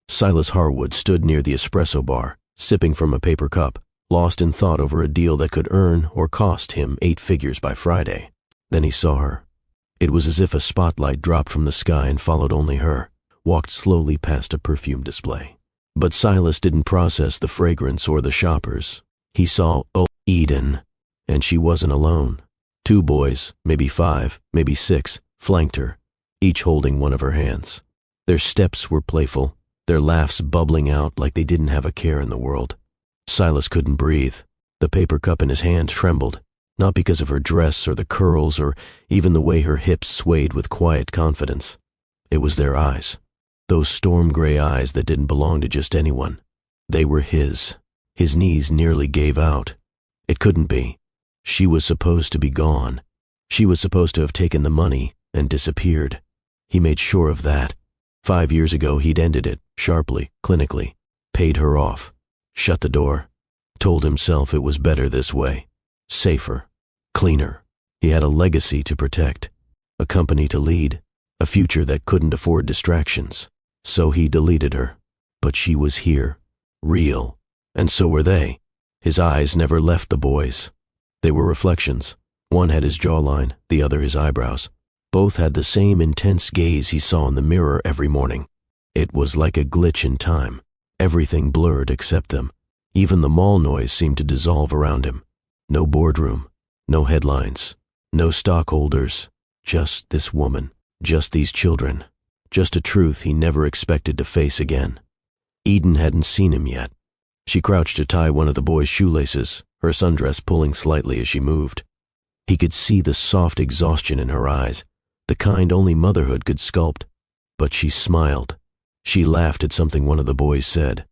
Silas Harwood stood near the espresso bar, sipping from a paper cup, lost in thought over a deal that could earn or cost him 8 figures by Friday. Then he saw her. It was as if a spotlight dropped from the sky and followed only her, walked slowly past a perfume display. But Silas didn't process the fragrance or the shoppers. He saw, Eden, and she wasn't alone. 2 boys, maybe 5, maybe 6, flanked her, each holding one of her hands. Their steps were playful, their laughs bubbling out like they didn't have a care in the world. Silas couldn't breathe. The paper cup in his hand trembled, not because of her dress or the curls or even the way her hips swayed with quiet confidence. It was their eyes, those storm-gray eyes that didn't belong to just anyone. They were his. His knees nearly gave out. It couldn't be. She was supposed to be gone. She was supposed to have taken the money and disappeared. He made sure of that. 5 years ago he'd ended it, sharply, clinically, paid her off, shut the door, told himself it was better this way, safer, cleaner. He had a legacy to protect, a company to lead, a future that couldn't afford distractions. So he deleted her. But she was here, real, and so were they. His eyes never left the boys. They were reflections. One had his jawline, the other his eyebrows. Both had the same intense gaze he saw in the mirror every morning. It was like a glitch in time. Everything blurred except them. Even the mall noise seemed to dissolve around him. No boardroom, no headlines, no stockholders. Just this woman, just these children, just a truth he never expected to face again. Eden hadn't seen him yet. She crouched to tie one of the boys' shoelaces, her sundress pulling slightly as she moved. He could see the soft exhaustion in her eyes, the kind only motherhood could sculpt. But she smiled. She laughed at something one of the boys said.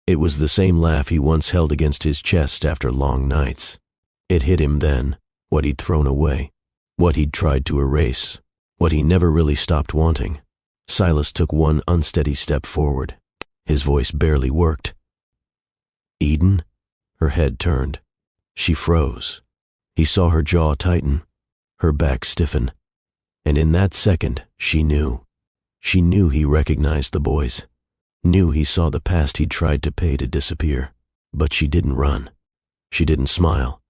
It was the same laugh he once held against his chest after long nights. It hit him then, what he'd thrown away, what he'd tried to erase, what he never really stopped wanting. Silas took one unsteady step forward. His voice barely worked. Eden? Her head turned. She froze. He saw her jaw tighten, her back stiffen. And in that second, she knew. She knew he recognized the boys. Knew he saw the past he'd tried to pay to disappear. But she didn't run. She didn't smile.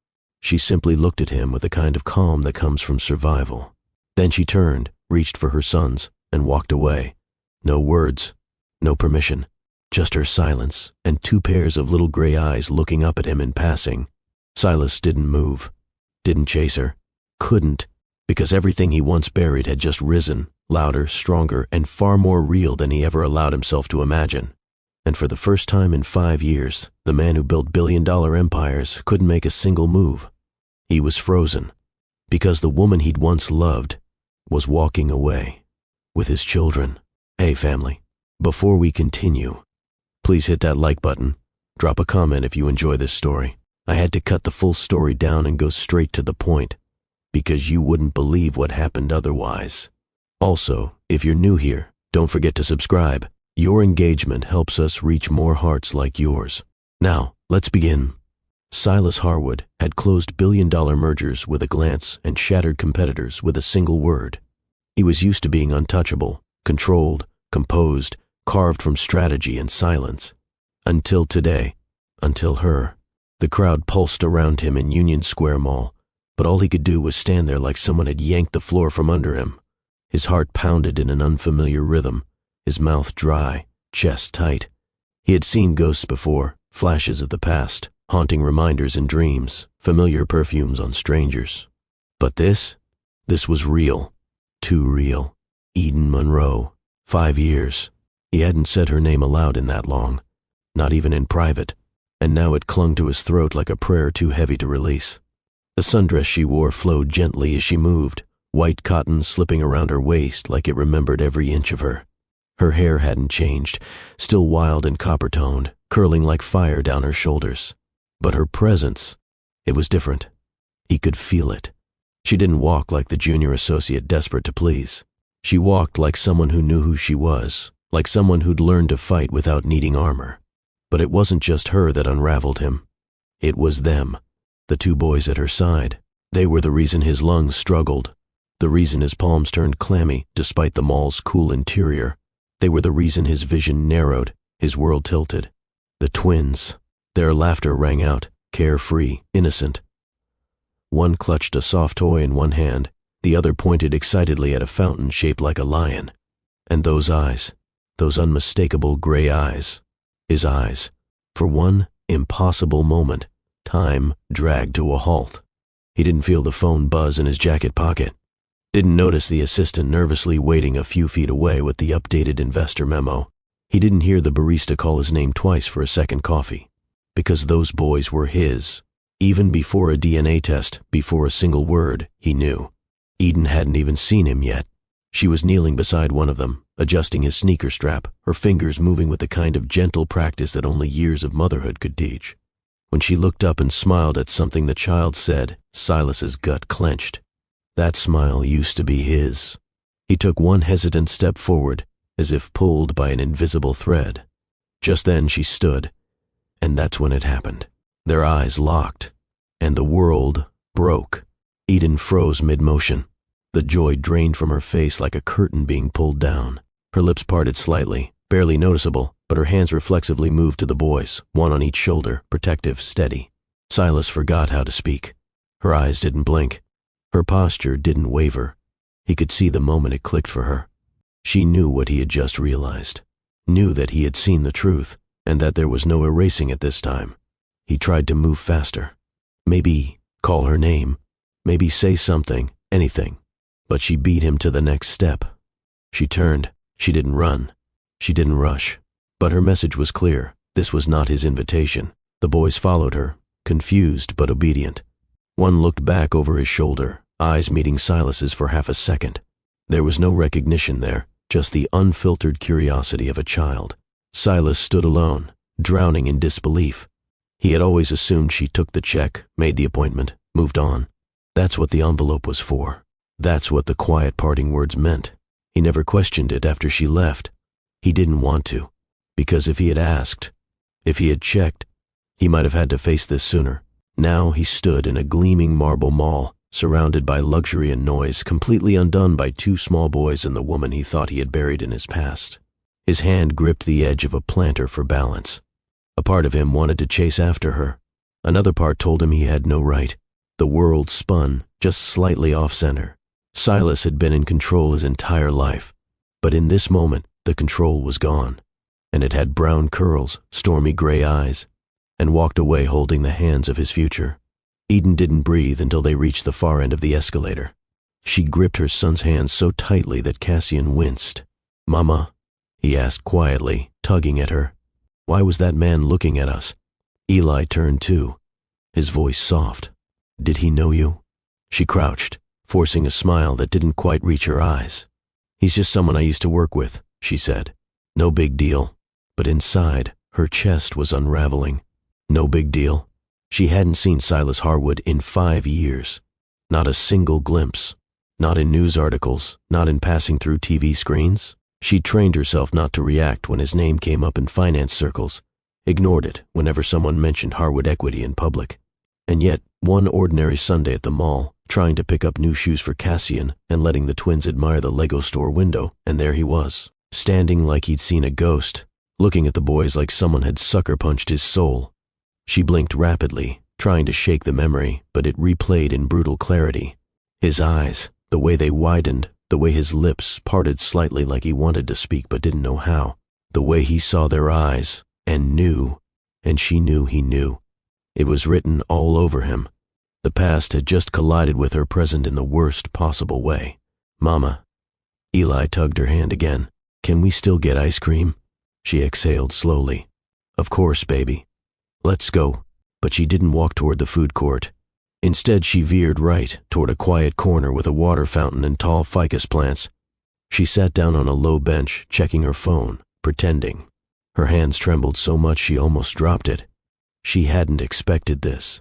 She simply looked at him with the kind of calm that comes from survival. Then she turned, reached for her sons, and walked away. No words, no permission, just her silence and 2 pairs of little gray eyes looking up at him in passing. Silas didn't move, didn't chase her, couldn't, because everything he once buried had just risen, louder, stronger, and far more real than he ever allowed himself to imagine. And for the first time in 5 years, the man who built billion-dollar empires couldn't make a single move. He was frozen, because the woman he'd once loved was walking away with his children. Hey family, before we continue, please hit that like button, drop a comment if you enjoy this story. I had to cut the full story down and go straight to the point, because you wouldn't believe what happened otherwise. Also, if you're new here, don't forget to subscribe. Your engagement helps us reach more hearts like yours. Now, let's begin. Silas Harwood had closed billion-dollar mergers with a glance and shattered competitors with a single word. He was used to being untouchable, controlled, composed, carved from strategy and silence. Until today, until her. The crowd pulsed around him in Union Square Mall, but all he could do was stand there like someone had yanked the floor from under him. His heart pounded in an unfamiliar rhythm, his mouth dry, chest tight. He had seen ghosts before, flashes of the past, haunting reminders in dreams, familiar perfumes on strangers. But this was real, too real. Eden Monroe, 5 years. He hadn't said her name aloud in that long, not even in private, and now it clung to his throat like a prayer too heavy to release. The sundress she wore flowed gently as she moved, white cotton slipping around her waist like it remembered every inch of her. Her hair hadn't changed, still wild and copper-toned, curling like fire down her shoulders. But her presence, it was different. He could feel it. She didn't walk like the junior associate desperate to please. She walked like someone who knew who she was, like someone who'd learned to fight without needing armor. But it wasn't just her that unraveled him. It was them, the 2 boys at her side. They were the reason his lungs struggled, the reason his palms turned clammy despite the mall's cool interior. They were the reason his vision narrowed, His world tilted. The twins. Their laughter rang out, carefree, innocent. One clutched a soft toy in one hand, the other pointed excitedly at a fountain shaped like a lion. And those eyes, those unmistakable gray eyes, his eyes. For one impossible moment, time dragged to a halt. He didn't feel the phone buzz in his jacket pocket. Didn't notice the assistant nervously waiting a few feet away with the updated investor memo. He didn't hear the barista call his name twice for a second coffee. Because those boys were his. Even before a DNA test, before a single word, he knew. Eden hadn't even seen him yet. She was kneeling beside one of them, adjusting his sneaker strap, her fingers moving with the kind of gentle practice that only years of motherhood could teach. When she looked up and smiled at something the child said, Silas's gut clenched. That smile used to be his. He took one hesitant step forward, as if pulled by an invisible thread. Just then she stood, and that's when it happened. Their eyes locked, and the world broke. Eden froze mid-motion. The joy drained from her face like a curtain being pulled down. Her lips parted slightly, barely noticeable, but her hands reflexively moved to the boys, one on each shoulder, protective, steady. Silas forgot how to speak. Her eyes didn't blink. Her posture didn't waver. He could see the moment it clicked for her. She knew what he had just realized. Knew that he had seen the truth, and that there was no erasing it this time. He tried to move faster. Maybe call her name. Maybe say something, anything. But she beat him to the next step. She turned. She didn't run. She didn't rush. But her message was clear. This was not his invitation. The boys followed her, confused but obedient. One looked back over his shoulder, eyes meeting Silas's for half a second. There was no recognition there, just the unfiltered curiosity of a child. Silas stood alone, drowning in disbelief. He had always assumed she took the check, made the appointment, moved on. That's what the envelope was for. That's what the quiet parting words meant. He never questioned it after she left. He didn't want to, because if he had asked, if he had checked, he might have had to face this sooner. Now he stood in a gleaming marble mall, surrounded by luxury and noise, completely undone by two small boys and the woman he thought he had buried in his past. His hand gripped the edge of a planter for balance. A part of him wanted to chase after her. Another part told him he had no right. The world spun, just slightly off-center. Silas had been in control his entire life, but in this moment, the control was gone, and it had brown curls, stormy gray eyes, and walked away holding the hands of his future. Eden didn't breathe until they reached the far end of the escalator. She gripped her son's hands so tightly that Cassian winced. "Mama?" he asked quietly, tugging at her. "Why was that man looking at us?" Eli turned too, his voice soft. "Did he know you?" She crouched, forcing a smile that didn't quite reach her eyes. "He's just someone I used to work with," she said. "No big deal." But inside, her chest was unraveling. No big deal. She hadn't seen Silas Harwood in 5 years. Not a single glimpse. Not in news articles, not in passing through TV screens. She trained herself not to react when his name came up in finance circles, ignored it whenever someone mentioned Harwood equity in public. And yet, one ordinary Sunday at the mall, trying to pick up new shoes for Cassian and letting the twins admire the Lego store window, and there he was, standing like he'd seen a ghost, looking at the boys like someone had sucker-punched his soul. She blinked rapidly, trying to shake the memory, but it replayed in brutal clarity. His eyes, the way they widened, the way his lips parted slightly like he wanted to speak but didn't know how, the way he saw their eyes, and knew, and she knew he knew. It was written all over him. The past had just collided with her present in the worst possible way. "Mama." Eli tugged her hand again. "Can we still get ice cream?" She exhaled slowly. "Of course, baby. Let's go." But she didn't walk toward the food court. Instead, she veered right toward a quiet corner with a water fountain and tall ficus plants. She sat down on a low bench, checking her phone, pretending. Her hands trembled so much she almost dropped it. She hadn't expected this.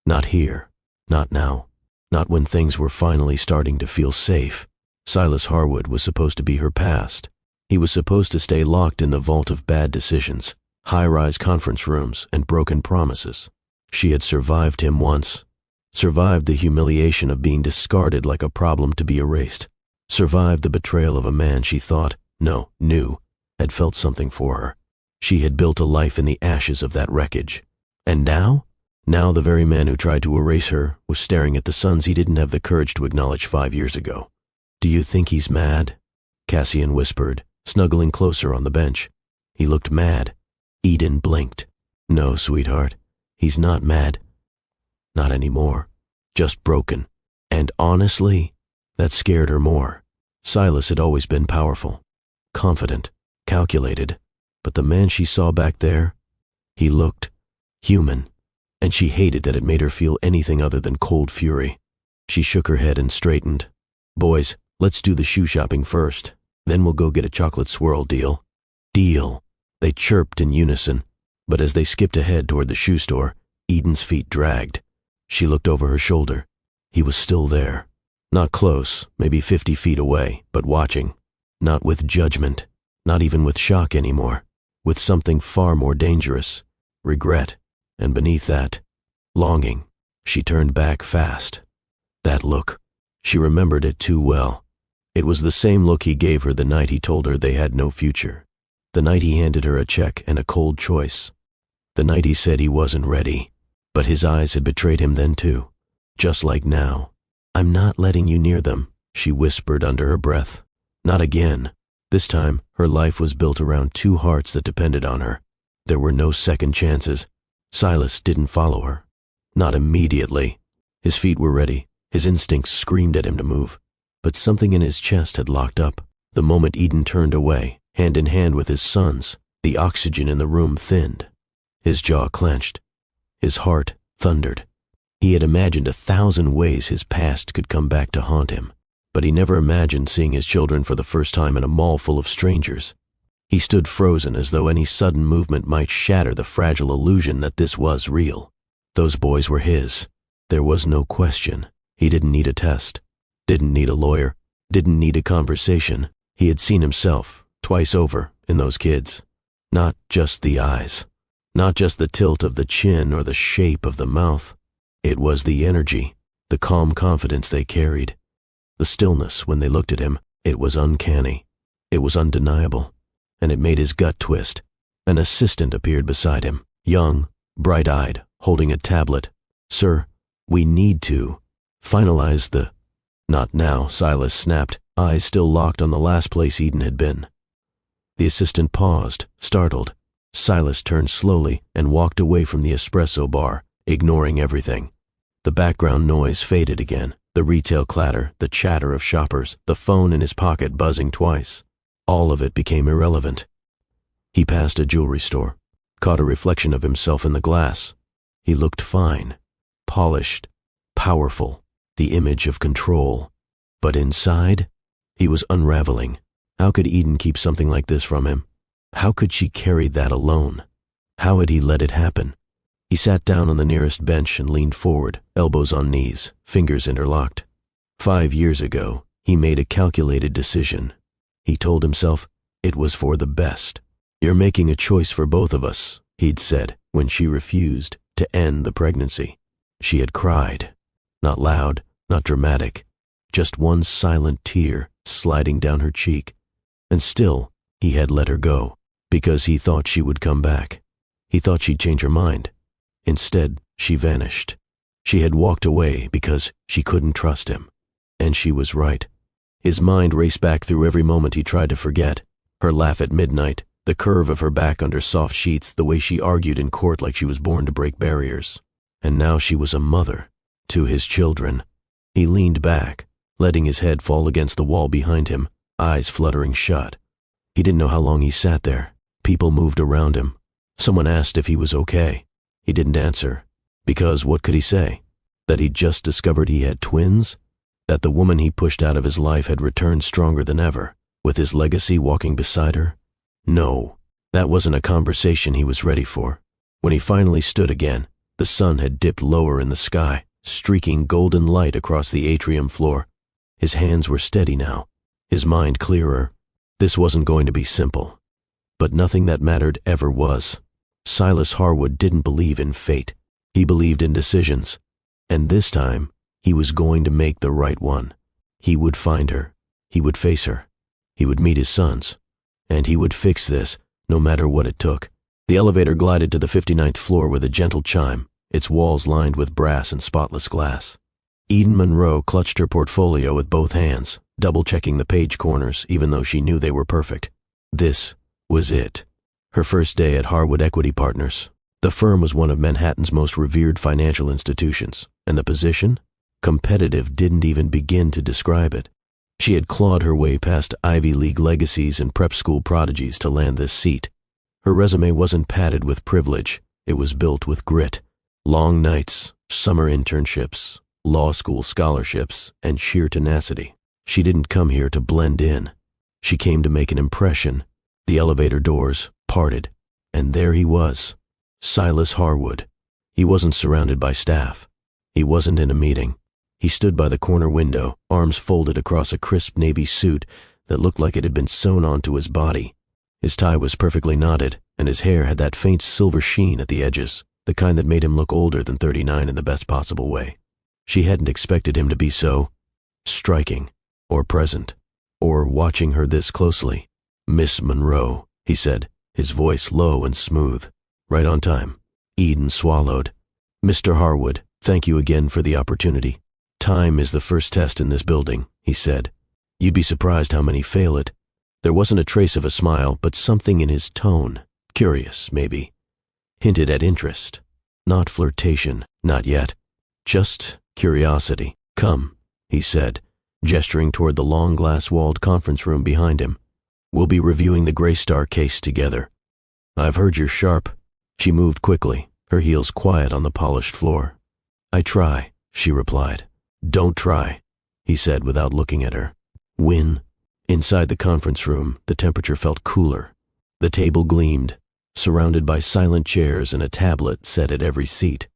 Not here. Not now. Not when things were finally starting to feel safe. Silas Harwood was supposed to be her past. He was supposed to stay locked in the vault of bad decisions, high-rise conference rooms, and broken promises. She had survived him once. Survived the humiliation of being discarded like a problem to be erased. Survived the betrayal of a man she thought, no, knew, had felt something for her. She had built a life in the ashes of that wreckage. And now? Now the very man who tried to erase her was staring at the sons he didn't have the courage to acknowledge 5 years ago. "Do you think he's mad?" Cassian whispered, snuggling closer on the bench. He looked mad. Eden blinked. "No, sweetheart, he's not mad. Not anymore. Just broken." And honestly, that scared her more. Silas had always been powerful, confident, calculated, but the man she saw back there, he looked human, and she hated that it made her feel anything other than cold fury. She shook her head and straightened. "Boys, let's do the shoe shopping first. Then we'll go get a chocolate swirl, deal?" "Deal," they chirped in unison, but as they skipped ahead toward the shoe store, Eden's feet dragged. She looked over her shoulder. He was still there. Not close, maybe 50 feet away, but watching. Not with judgment, not even with shock anymore, with something far more dangerous, regret, and beneath that, longing. She turned back fast. That look, she remembered it too well. It was the same look he gave her the night he told her they had no future. The night he handed her a check and a cold choice. The night he said he wasn't ready, but his eyes had betrayed him then too. Just like now. "I'm not letting you near them," she whispered under her breath. Not again. This time, her life was built around 2 hearts that depended on her. There were no second chances. Silas didn't follow her. Not immediately. His feet were ready. His instincts screamed at him to move. But something in his chest had locked up. The moment Eden turned away, hand in hand with his sons, the oxygen in the room thinned. His jaw clenched. His heart thundered. He had imagined 1,000 ways his past could come back to haunt him, but he never imagined seeing his children for the first time in a mall full of strangers. He stood frozen as though any sudden movement might shatter the fragile illusion that this was real. Those boys were his. There was no question. He didn't need a test, didn't need a lawyer, didn't need a conversation. He had seen himself, twice over, in those kids. Not just the eyes, not just the tilt of the chin or the shape of the mouth. It was the energy, the calm confidence they carried. The stillness when they looked at him, it was uncanny. It was undeniable, and it made his gut twist. An assistant appeared beside him, young, bright-eyed, holding a tablet. "Sir, we need to finalize the—" "Not now," Silas snapped, eyes still locked on the last place Eden had been. The assistant paused, startled. Silas turned slowly and walked away from the espresso bar, ignoring everything. The background noise faded again, the retail clatter, the chatter of shoppers, the phone in his pocket buzzing twice. All of it became irrelevant. He passed a jewelry store, caught a reflection of himself in the glass. He looked fine, polished, powerful, the image of control. But inside, he was unraveling. How could Eden keep something like this from him? How could she carry that alone? How had he let it happen? He sat down on the nearest bench and leaned forward, elbows on knees, fingers interlocked. 5 years ago, he made a calculated decision. He told himself it was for the best. "You're making a choice for both of us," he'd said when she refused to end the pregnancy. She had cried. Not loud, not dramatic, just one silent tear sliding down her cheek. And still, he had let her go, because he thought she would come back. He thought she'd change her mind. Instead, she vanished. She had walked away because she couldn't trust him. And she was right. His mind raced back through every moment he tried to forget. Her laugh at midnight, the curve of her back under soft sheets, the way she argued in court like she was born to break barriers. And now she was a mother to his children. He leaned back, letting his head fall against the wall behind him, eyes fluttering shut. He didn't know how long he sat there. People moved around him. Someone asked if he was okay. He didn't answer, because what could he say? That he'd just discovered he had twins? That the woman he pushed out of his life had returned stronger than ever, with his legacy walking beside her? No, that wasn't a conversation he was ready for. When he finally stood again, the sun had dipped lower in the sky, streaking golden light across the atrium floor. His hands were steady now, his mind clearer. This wasn't going to be simple. But nothing that mattered ever was. Silas Harwood didn't believe in fate. He believed in decisions. And this time, he was going to make the right one. He would find her. He would face her. He would meet his sons. And he would fix this no matter what it took. The elevator glided to the 59th floor with a gentle chime, its walls lined with brass and spotless glass. Eden Monroe clutched her portfolio with both hands, double-checking the page corners even though she knew they were perfect. This was it. Her first day at Harwood Equity Partners. The firm was one of Manhattan's most revered financial institutions, and the position? Competitive didn't even begin to describe it. She had clawed her way past Ivy League legacies and prep school prodigies to land this seat. Her resume wasn't padded with privilege, it was built with grit. Long nights, summer internships, law school scholarships, and sheer tenacity. She didn't come here to blend in. She came to make an impression. The elevator doors parted, and there he was, Silas Harwood. He wasn't surrounded by staff. He wasn't in a meeting. He stood by the corner window, arms folded across a crisp navy suit that looked like it had been sewn onto his body. His tie was perfectly knotted, and his hair had that faint silver sheen at the edges, the kind that made him look older than 39 in the best possible way. She hadn't expected him to be so striking, or present, or watching her this closely. "Miss Monroe," he said, his voice low and smooth. "Right on time." Eden swallowed. "Mr. Harwood, thank you again for the opportunity. Time is the first test in this building," he said. "You'd be surprised how many fail it." There wasn't a trace of a smile, but something in his tone, curious, maybe, hinted at interest. Not flirtation, not yet. Just curiosity. "Come," he said, gesturing toward the long glass-walled conference room behind him. "We'll be reviewing the Graystar case together. I've heard you're sharp." She moved quickly, her heels quiet on the polished floor. "I try," she replied. "Don't try," he said without looking at her. "Win." Inside the conference room, the temperature felt cooler. The table gleamed, surrounded by silent chairs and a tablet set at every seat.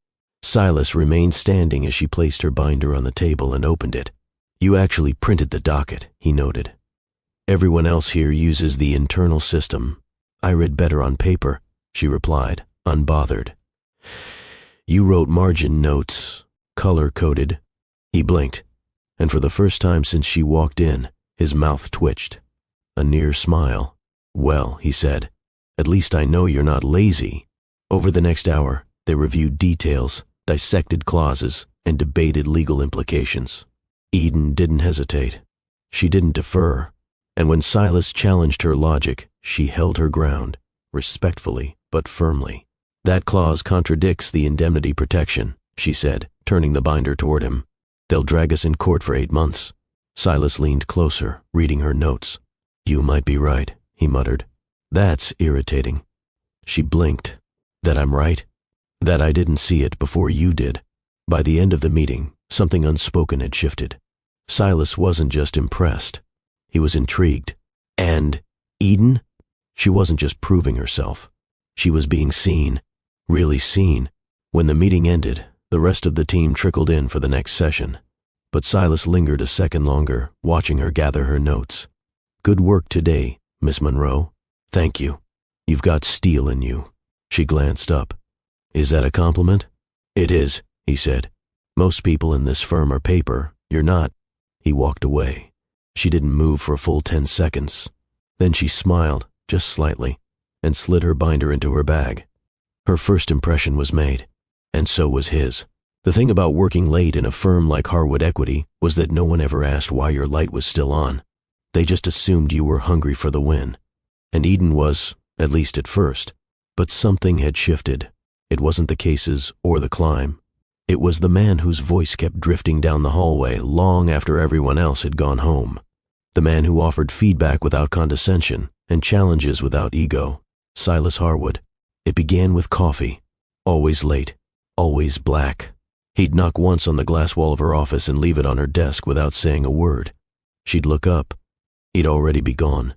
Silas remained standing as she placed her binder on the table and opened it. "You actually printed the docket," he noted. "Everyone else here uses the internal system. I read better on paper," she replied, unbothered. "You wrote margin notes, color-coded." He blinked, and for the first time since she walked in, his mouth twitched. A near smile. "Well," he said, "at least I know you're not lazy." Over the next hour, they reviewed details, dissected clauses, and debated legal implications. Eden didn't hesitate. She didn't defer. And when Silas challenged her logic, she held her ground, respectfully but firmly. "That clause contradicts the indemnity protection," she said, turning the binder toward him. "They'll drag us in court for 8 months. Silas leaned closer, reading her notes. "You might be right," he muttered. "That's irritating." She blinked. "That I'm right?" "That I didn't see it before you did." By the end of the meeting, something unspoken had shifted. Silas wasn't just impressed. He was intrigued. And Eden? She wasn't just proving herself. She was being seen. Really seen. When the meeting ended, the rest of the team trickled in for the next session. But Silas lingered a second longer, watching her gather her notes. "Good work today, Miss Monroe. Thank you. You've got steel in you." She glanced up. "Is that a compliment?" "It is," he said. "Most people in this firm are paper. You're not." He walked away. She didn't move for a full 10 seconds. Then she smiled, just slightly, and slid her binder into her bag. Her first impression was made, and so was his. The thing about working late in a firm like Harwood Equity was that no one ever asked why your light was still on. They just assumed you were hungry for the win. And Eden was, at least at first. But something had shifted. It wasn't the cases or the climb. It was the man whose voice kept drifting down the hallway long after everyone else had gone home. The man who offered feedback without condescension and challenges without ego. Silas Harwood. It began with coffee. Always late. Always black. He'd knock once on the glass wall of her office and leave it on her desk without saying a word. She'd look up. He'd already be gone.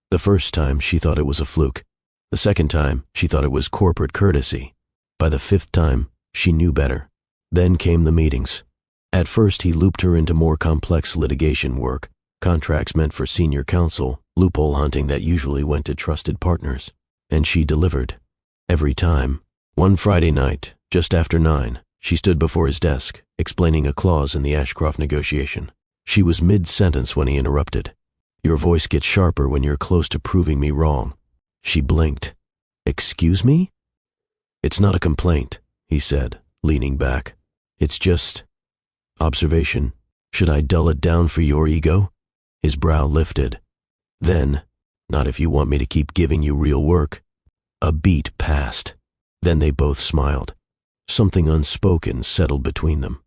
The first time, she thought it was a fluke. The second time, she thought it was corporate courtesy. By the 5th time, she knew better. Then came the meetings. At first, he looped her into more complex litigation work, contracts meant for senior counsel, loophole hunting that usually went to trusted partners. And she delivered. Every time. One Friday night, just after 9, she stood before his desk, explaining a clause in the Ashcroft negotiation. She was mid-sentence when he interrupted. "Your voice gets sharper when you're close to proving me wrong." She blinked. Excuse me? It's not a complaint, he said, leaning back. It's just observation. Should I dull it down for your ego? His brow lifted. Then, not if you want me to keep giving you real work. A beat passed. Then they both smiled. Something unspoken settled between them.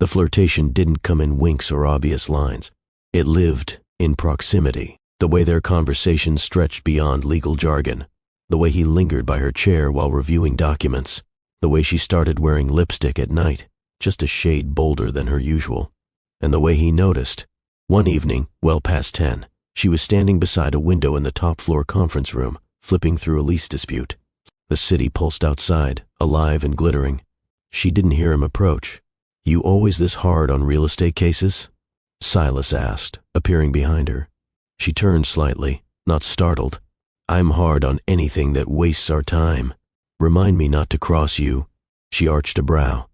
The flirtation didn't come in winks or obvious lines. It lived in proximity, the way their conversation stretched beyond legal jargon, the way he lingered by her chair while reviewing documents, the way she started wearing lipstick at night, just a shade bolder than her usual, and the way he noticed. One evening, well past 10, she was standing beside a window in the top-floor conference room, flipping through a lease dispute. The city pulsed outside, alive and glittering. She didn't hear him approach. You always this hard on real estate cases? Silas asked, appearing behind her. She turned slightly, not startled. I'm hard on anything that wastes our time. Remind me not to cross you. She arched a brow.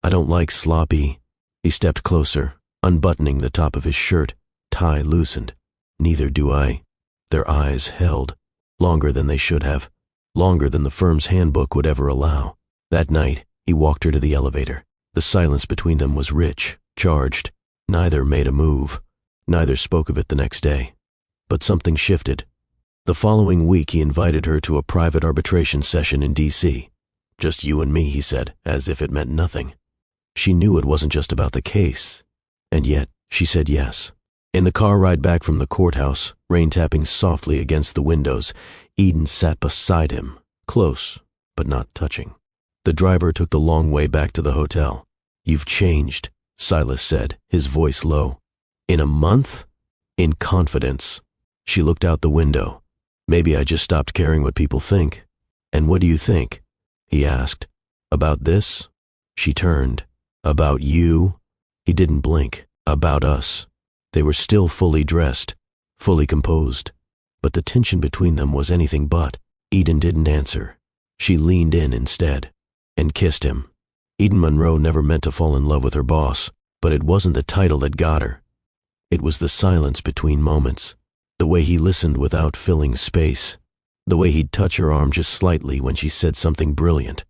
I don't like sloppy. He stepped closer, unbuttoning the top of his shirt, tie loosened. Neither do I. Their eyes held, longer than they should have, longer than the firm's handbook would ever allow. That night, he walked her to the elevator. The silence between them was rich, charged. Neither made a move. Neither spoke of it the next day. But something shifted. The following week, he invited her to a private arbitration session in D.C. Just you and me, he said, as if it meant nothing. She knew it wasn't just about the case. And yet, she said yes. In the car ride back from the courthouse, rain tapping softly against the windows, Eden sat beside him, close, but not touching. The driver took the long way back to the hotel. You've changed, Silas said, his voice low. In a month? In confidence. She looked out the window. Maybe I just stopped caring what people think. And what do you think? He asked. About this? She turned. About you? He didn't blink. About us. They were still fully dressed, fully composed. But the tension between them was anything but. Eden didn't answer. She leaned in instead and kissed him. Eden Monroe never meant to fall in love with her boss, but it wasn't the title that got her. It was the silence between moments, the way he listened without filling space, the way he'd touch her arm just slightly when she said something brilliant.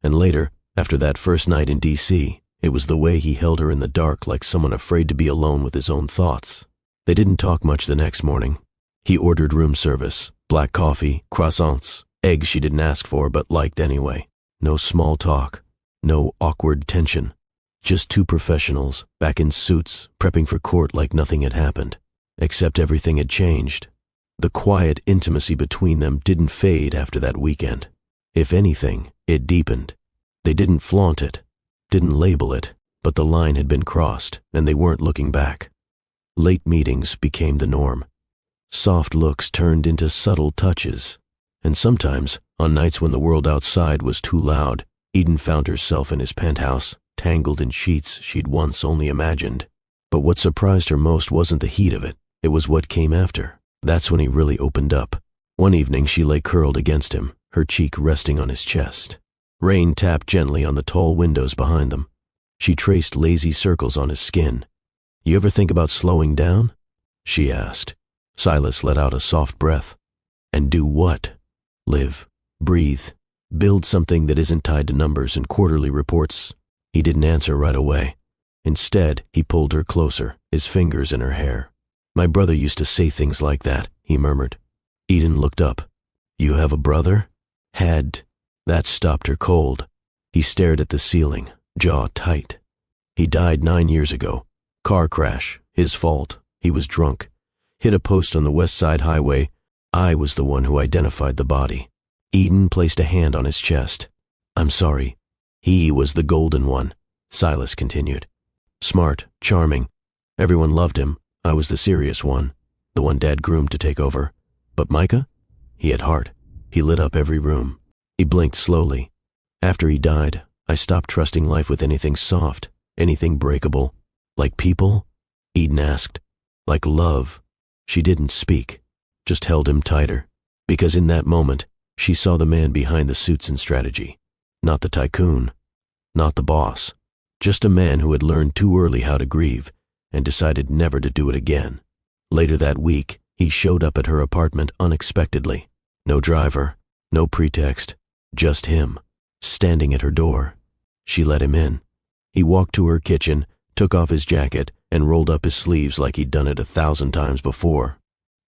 And later, after that first night in D.C., it was the way he held her in the dark like someone afraid to be alone with his own thoughts. They didn't talk much the next morning. He ordered room service, black coffee, croissants, eggs she didn't ask for but liked anyway. No small talk, no awkward tension. Just two professionals, back in suits, prepping for court like nothing had happened. Except everything had changed. The quiet intimacy between them didn't fade after that weekend. If anything, it deepened. They didn't flaunt it, didn't label it, but the line had been crossed, and they weren't looking back. Late meetings became the norm. Soft looks turned into subtle touches. And sometimes, on nights when the world outside was too loud, Eden found herself in his penthouse, tangled in sheets she'd once only imagined. But what surprised her most wasn't the heat of it. It was what came after. That's when he really opened up. One evening she lay curled against him, her cheek resting on his chest. Rain tapped gently on the tall windows behind them. She traced lazy circles on his skin. You ever think about slowing down? She asked. Silas let out a soft breath. And do what? Live, breathe, build something that isn't tied to numbers and quarterly reports. He didn't answer right away. Instead, he pulled her closer, his fingers in her hair. My brother used to say things like that, he murmured. Eden looked up. You have a brother? Had. That stopped her cold. He stared at the ceiling, jaw tight. He died 9 years ago. Car crash, his fault. He was drunk. Hit a post on the West Side Highway. I was the one who identified the body. Eden placed a hand on his chest. I'm sorry. He was the golden one, Silas continued. Smart, charming. Everyone loved him. I was the serious one, the one Dad groomed to take over. But Micah? He had heart. He lit up every room. He blinked slowly. After he died, I stopped trusting life with anything soft, anything breakable. Like people? Eden asked. Like love. She didn't speak, just held him tighter. Because in that moment, she saw the man behind the suits and strategy. Not the tycoon. Not the boss. Just a man who had learned too early how to grieve and decided never to do it again. Later that week, he showed up at her apartment unexpectedly. No driver, no pretext, just him, standing at her door. She let him in. He walked to her kitchen, took off his jacket, and rolled up his sleeves like he'd done it 1,000 times before.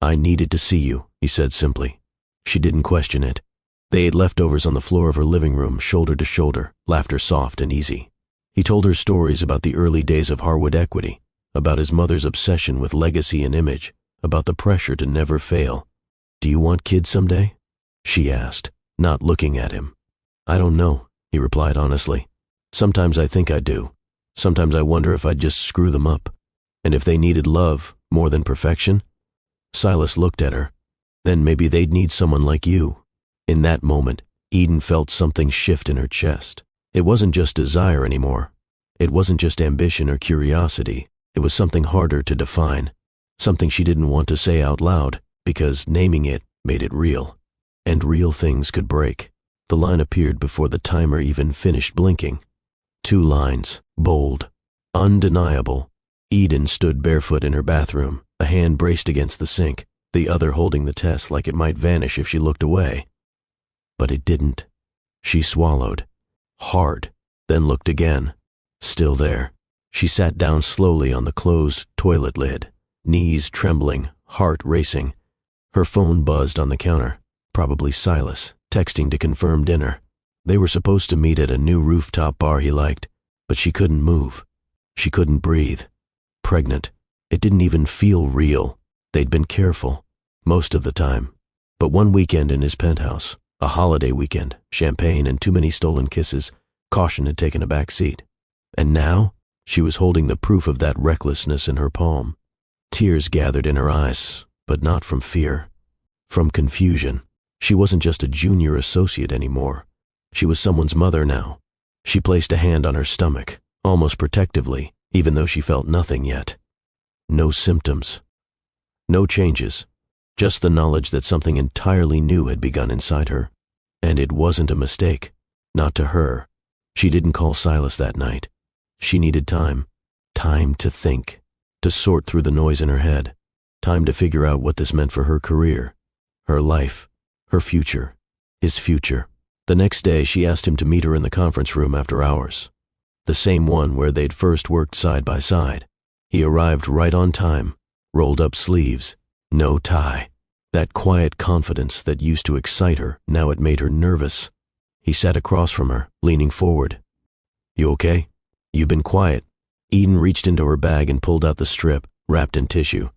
"I needed to see you," he said simply. She didn't question it. They ate leftovers on the floor of her living room, shoulder to shoulder, laughter soft and easy. He told her stories about the early days of Harwood Equity, about his mother's obsession with legacy and image, about the pressure to never fail. "Do you want kids someday?" she asked, not looking at him. "I don't know," he replied honestly. "Sometimes I think I do. Sometimes I wonder if I'd just screw them up. And if they needed love more than perfection?" Silas looked at her. "Then maybe they'd need someone like you." In that moment, Eden felt something shift in her chest. It wasn't just desire anymore. It wasn't just ambition or curiosity. It was something harder to define. Something she didn't want to say out loud, because naming it made it real. And real things could break. The line appeared before the timer even finished blinking. 2 lines, bold, undeniable. Eden stood barefoot in her bathroom, a hand braced against the sink, the other holding the test like it might vanish if she looked away. But it didn't. She swallowed. Hard, then looked again. Still there. She sat down slowly on the closed toilet lid, knees trembling, heart racing. Her phone buzzed on the counter. Probably Silas, texting to confirm dinner. They were supposed to meet at a new rooftop bar he liked, but she couldn't move. She couldn't breathe. Pregnant. It didn't even feel real. They'd been careful, most of the time. But one weekend in his penthouse, a holiday weekend, champagne and too many stolen kisses, caution had taken a back seat. And now, she was holding the proof of that recklessness in her palm. Tears gathered in her eyes, but not from fear. From confusion. She wasn't just a junior associate anymore. She was someone's mother now. She placed a hand on her stomach, almost protectively, even though she felt nothing yet. No symptoms. No changes. Just the knowledge that something entirely new had begun inside her. And it wasn't a mistake. Not to her. She didn't call Silas that night. She needed time. Time to think. To sort through the noise in her head. Time to figure out what this meant for her career. Her life. Her future. His future. The next day, she asked him to meet her in the conference room after hours. The same one where they'd first worked side by side. He arrived right on time. Rolled up sleeves. No tie. That quiet confidence that used to excite her, now it made her nervous. He sat across from her, leaning forward. "You okay? You've been quiet." Eden reached into her bag and pulled out the strip, wrapped in tissue.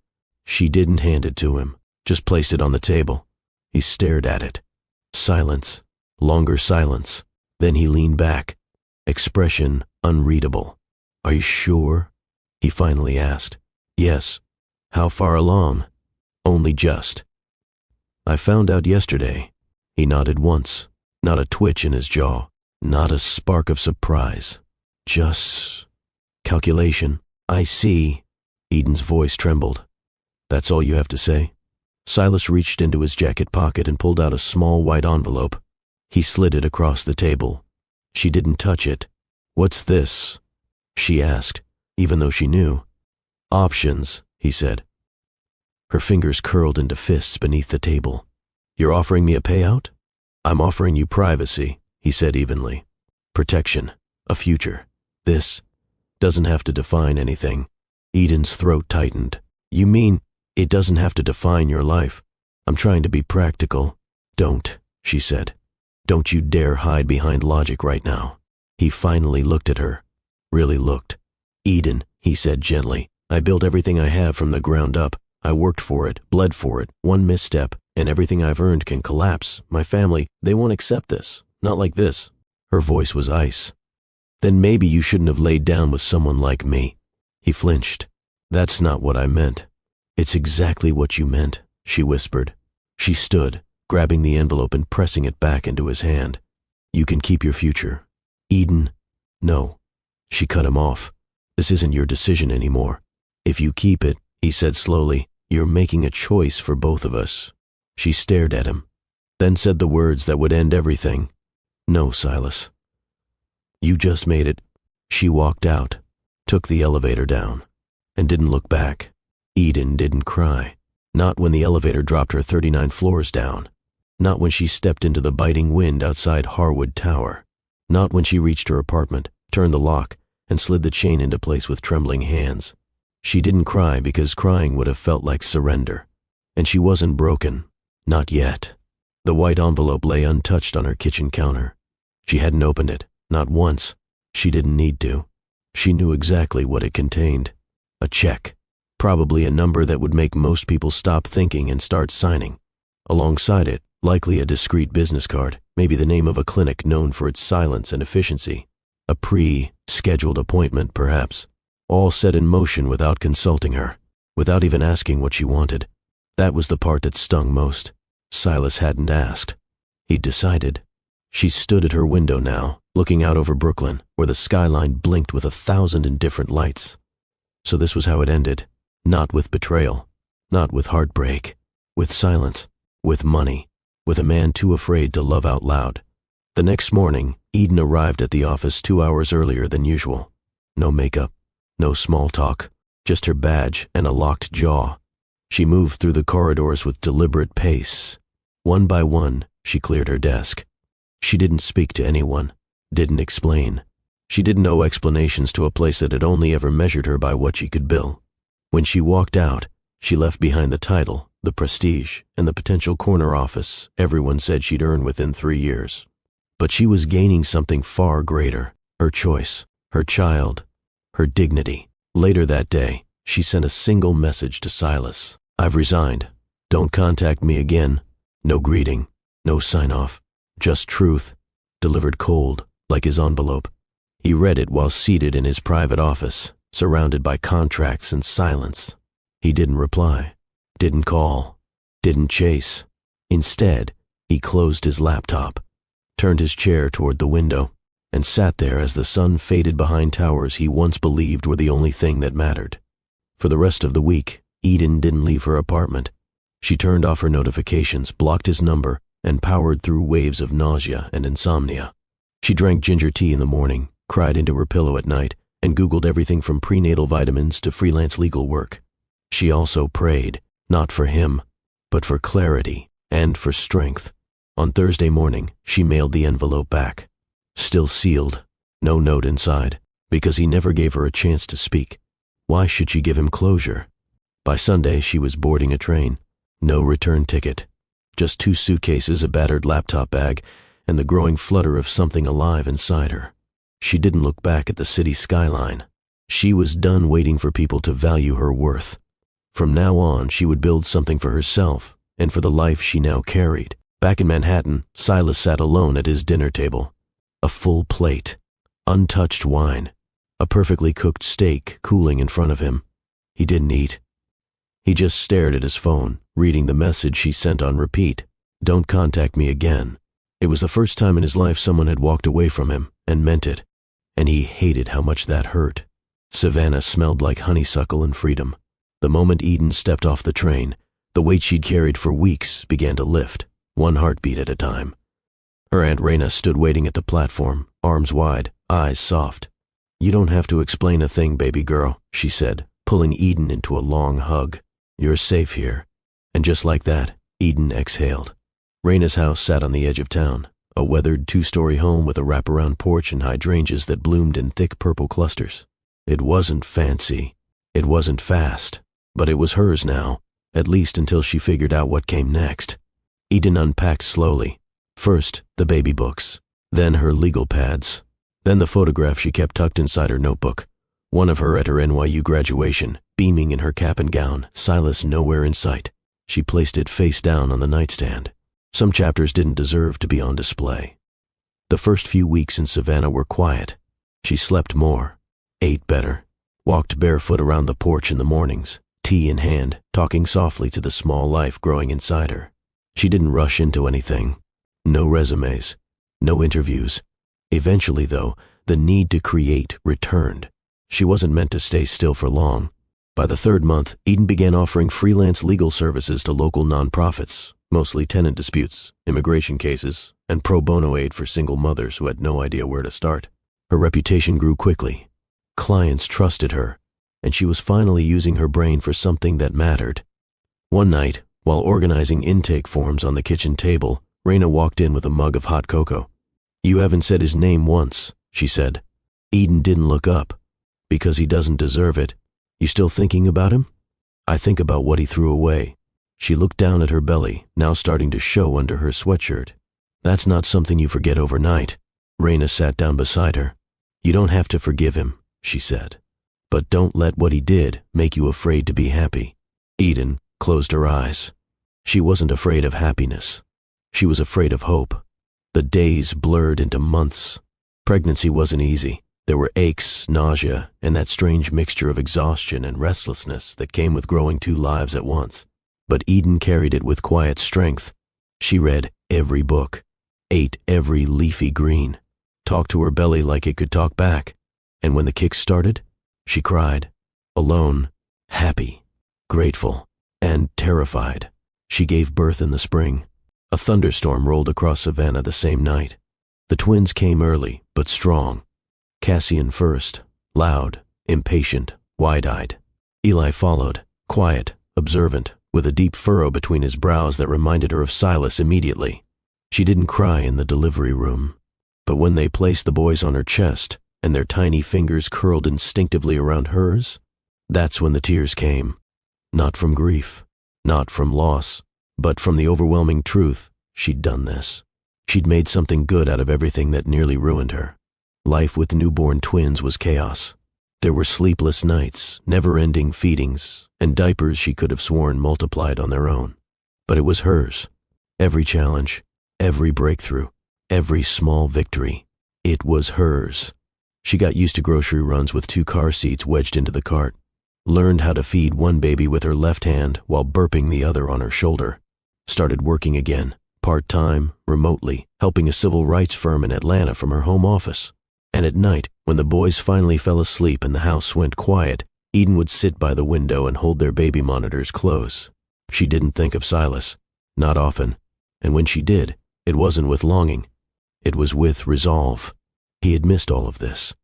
She didn't hand it to him, just placed it on the table. He stared at it. Silence. Longer silence. Then he leaned back. Expression unreadable. "Are you sure?" he finally asked. "Yes." "How far along?" "Only just." "I found out yesterday." He nodded once. Not a twitch in his jaw. Not a spark of surprise. Just calculation. "I see." Eden's voice trembled. "That's all you have to say?" Silas reached into his jacket pocket and pulled out a small white envelope. He slid it across the table. She didn't touch it. "What's this?" she asked, even though she knew. "Options," he said. Her fingers curled into fists beneath the table. "You're offering me a payout?" "I'm offering you privacy," he said evenly. "Protection. A future. This doesn't have to define anything." Eden's throat tightened. "You mean it doesn't have to define your life?" "I'm trying to be practical." "Don't," she said. "Don't you dare hide behind logic right now." He finally looked at her. Really looked. "Eden," he said gently, "I built everything I have from the ground up. I worked for it, bled for it. One misstep, and everything I've earned can collapse. My family, they won't accept this. Not like this." Her voice was ice. "Then maybe you shouldn't have laid down with someone like me." He flinched. "That's not what I meant." "It's exactly what you meant," she whispered. She stood, grabbing the envelope and pressing it back into his hand. "You can keep your future." "Eden." "No." She cut him off. "This isn't your decision anymore. If you keep it," he said slowly, "you're making a choice for both of us." She stared at him, then said the words that would end everything. "No, Silas. You just made it." She walked out, took the elevator down, and didn't look back. Eden didn't cry. Not when the elevator dropped her 39 floors down. Not when she stepped into the biting wind outside Harwood Tower. Not when she reached her apartment, turned the lock, and slid the chain into place with trembling hands. She didn't cry because crying would have felt like surrender. And she wasn't broken. Not yet. The white envelope lay untouched on her kitchen counter. She hadn't opened it, not once. She didn't need to. She knew exactly what it contained. A check. Probably a number that would make most people stop thinking and start signing. Alongside it, likely a discreet business card, maybe the name of a clinic known for its silence and efficiency. A pre-scheduled appointment, perhaps. All set in motion without consulting her, without even asking what she wanted. That was the part that stung most. Silas hadn't asked. He'd decided. She stood at her window now, looking out over Brooklyn, where the skyline blinked with 1,000 indifferent lights. So this was how it ended. Not with betrayal. Not with heartbreak. With silence. With money. With a man too afraid to love out loud. The next morning, Eden arrived at the office 2 hours earlier than usual. No makeup. No small talk. Just her badge and a locked jaw. She moved through the corridors with deliberate pace. One by one, she cleared her desk. She didn't speak to anyone. Didn't explain. She didn't owe explanations to a place that had only ever measured her by what she could bill. When she walked out, she left behind the title, the prestige, and the potential corner office everyone said she'd earn within 3 years. But she was gaining something far greater. Her choice, her child, her dignity. Later that day, she sent a single message to Silas. "I've resigned. Don't contact me again." No greeting, no sign-off, just truth, delivered cold, like his envelope. He read it while seated in his private office, surrounded by contracts and silence. He didn't reply, didn't call, didn't chase. Instead, he closed his laptop, turned his chair toward the window, and sat there as the sun faded behind towers he once believed were the only thing that mattered. For the rest of the week, Eden didn't leave her apartment. She turned off her notifications, blocked his number, and powered through waves of nausea and insomnia. She drank ginger tea in the morning, cried into her pillow at night, and Googled everything from prenatal vitamins to freelance legal work. She also prayed, not for him, but for clarity and for strength. On Thursday morning, she mailed the envelope back. Still sealed, no note inside, because he never gave her a chance to speak. Why should she give him closure? By Sunday, she was boarding a train. No return ticket. Just 2 suitcases, a battered laptop bag, and the growing flutter of something alive inside her. She didn't look back at the city skyline. She was done waiting for people to value her worth. From now on, she would build something for herself and for the life she now carried. Back in Manhattan, Silas sat alone at his dinner table. A full plate, untouched wine, a perfectly cooked steak cooling in front of him. He didn't eat. He just stared at his phone, reading the message she sent on repeat. "Don't contact me again." It was the first time in his life someone had walked away from him, and meant it. And he hated how much that hurt. Savannah smelled like honeysuckle and freedom. The moment Eden stepped off the train, the weight she'd carried for weeks began to lift, one heartbeat at a time. Her Aunt Raina stood waiting at the platform, arms wide, eyes soft. "You don't have to explain a thing, baby girl," she said, pulling Eden into a long hug. "You're safe here." And just like that, Eden exhaled. Raina's house sat on the edge of town, a weathered 2-story home with a wraparound porch and hydrangeas that bloomed in thick purple clusters. It wasn't fancy. It wasn't fast. But it was hers now, at least until she figured out what came next. Eden unpacked slowly. First, the baby books. Then her legal pads. Then the photograph she kept tucked inside her notebook. One of her at her NYU graduation, beaming in her cap and gown, Silas nowhere in sight. She placed it face down on the nightstand. Some chapters didn't deserve to be on display. The first few weeks in Savannah were quiet. She slept more, ate better, walked barefoot around the porch in the mornings, tea in hand, talking softly to the small life growing inside her. She didn't rush into anything. No resumes, no interviews. Eventually, though, the need to create returned. She wasn't meant to stay still for long. By the 3rd month, Eden began offering freelance legal services to local nonprofits, mostly tenant disputes, immigration cases, and pro bono aid for single mothers who had no idea where to start. Her reputation grew quickly. Clients trusted her, and she was finally using her brain for something that mattered. One night, while organizing intake forms on the kitchen table, Raina walked in with a mug of hot cocoa. "You haven't said his name once," she said. Eden didn't look up. "Because he doesn't deserve it. You still thinking about him?" "I think about what he threw away." She looked down at her belly, now starting to show under her sweatshirt. "That's not something you forget overnight." Raina sat down beside her. "You don't have to forgive him," she said. "But don't let what he did make you afraid to be happy." Eden closed her eyes. She wasn't afraid of happiness. She was afraid of hope. The days blurred into months. Pregnancy wasn't easy. There were aches, nausea, and that strange mixture of exhaustion and restlessness that came with growing two lives at once. But Eden carried it with quiet strength. She read every book, ate every leafy green, talked to her belly like it could talk back, and when the kicks started, she cried, alone, happy, grateful, and terrified. She gave birth in the spring. A thunderstorm rolled across Savannah the same night. The twins came early, but strong. Cassian first, loud, impatient, wide-eyed. Eli followed, quiet, observant, with a deep furrow between his brows that reminded her of Silas immediately. She didn't cry in the delivery room, but when they placed the boys on her chest and their tiny fingers curled instinctively around hers, that's when the tears came. Not from grief, not from loss, but from the overwhelming truth she'd done this. She'd made something good out of everything that nearly ruined her. Life with newborn twins was chaos. There were sleepless nights, never-ending feedings, and diapers she could have sworn multiplied on their own. But it was hers. Every challenge, every breakthrough, every small victory, it was hers. She got used to grocery runs with 2 car seats wedged into the cart, learned how to feed one baby with her left hand while burping the other on her shoulder, started working again, part-time, remotely, helping a civil rights firm in Atlanta from her home office. And at night, when the boys finally fell asleep and the house went quiet, Eden would sit by the window and hold their baby monitors close. She didn't think of Silas, not often, and when she did, it wasn't with longing. It was with resolve. He had missed all of this.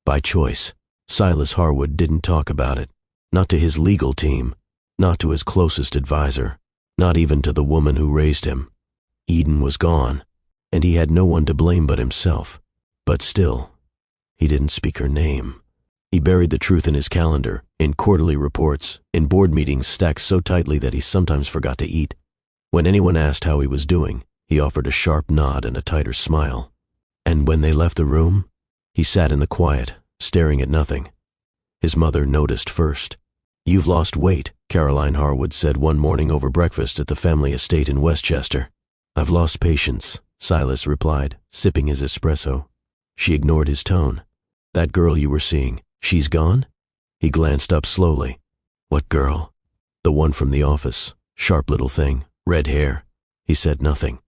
By choice. Silas Harwood didn't talk about it. Not to his legal team, not to his closest advisor, not even to the woman who raised him. Eden was gone, and he had no one to blame but himself. But still, he didn't speak her name. He buried the truth in his calendar, in quarterly reports, in board meetings stacked so tightly that he sometimes forgot to eat. When anyone asked how he was doing, he offered a sharp nod and a tighter smile. And when they left the room, he sat in the quiet, staring at nothing. His mother noticed first. "You've lost weight," Caroline Harwood said one morning over breakfast at the family estate in Westchester. "I've lost patience," Silas replied, sipping his espresso. She ignored his tone. "That girl you were seeing, she's gone?" He glanced up slowly. "What girl?" "The one from the office. Sharp little thing, red hair." He said nothing.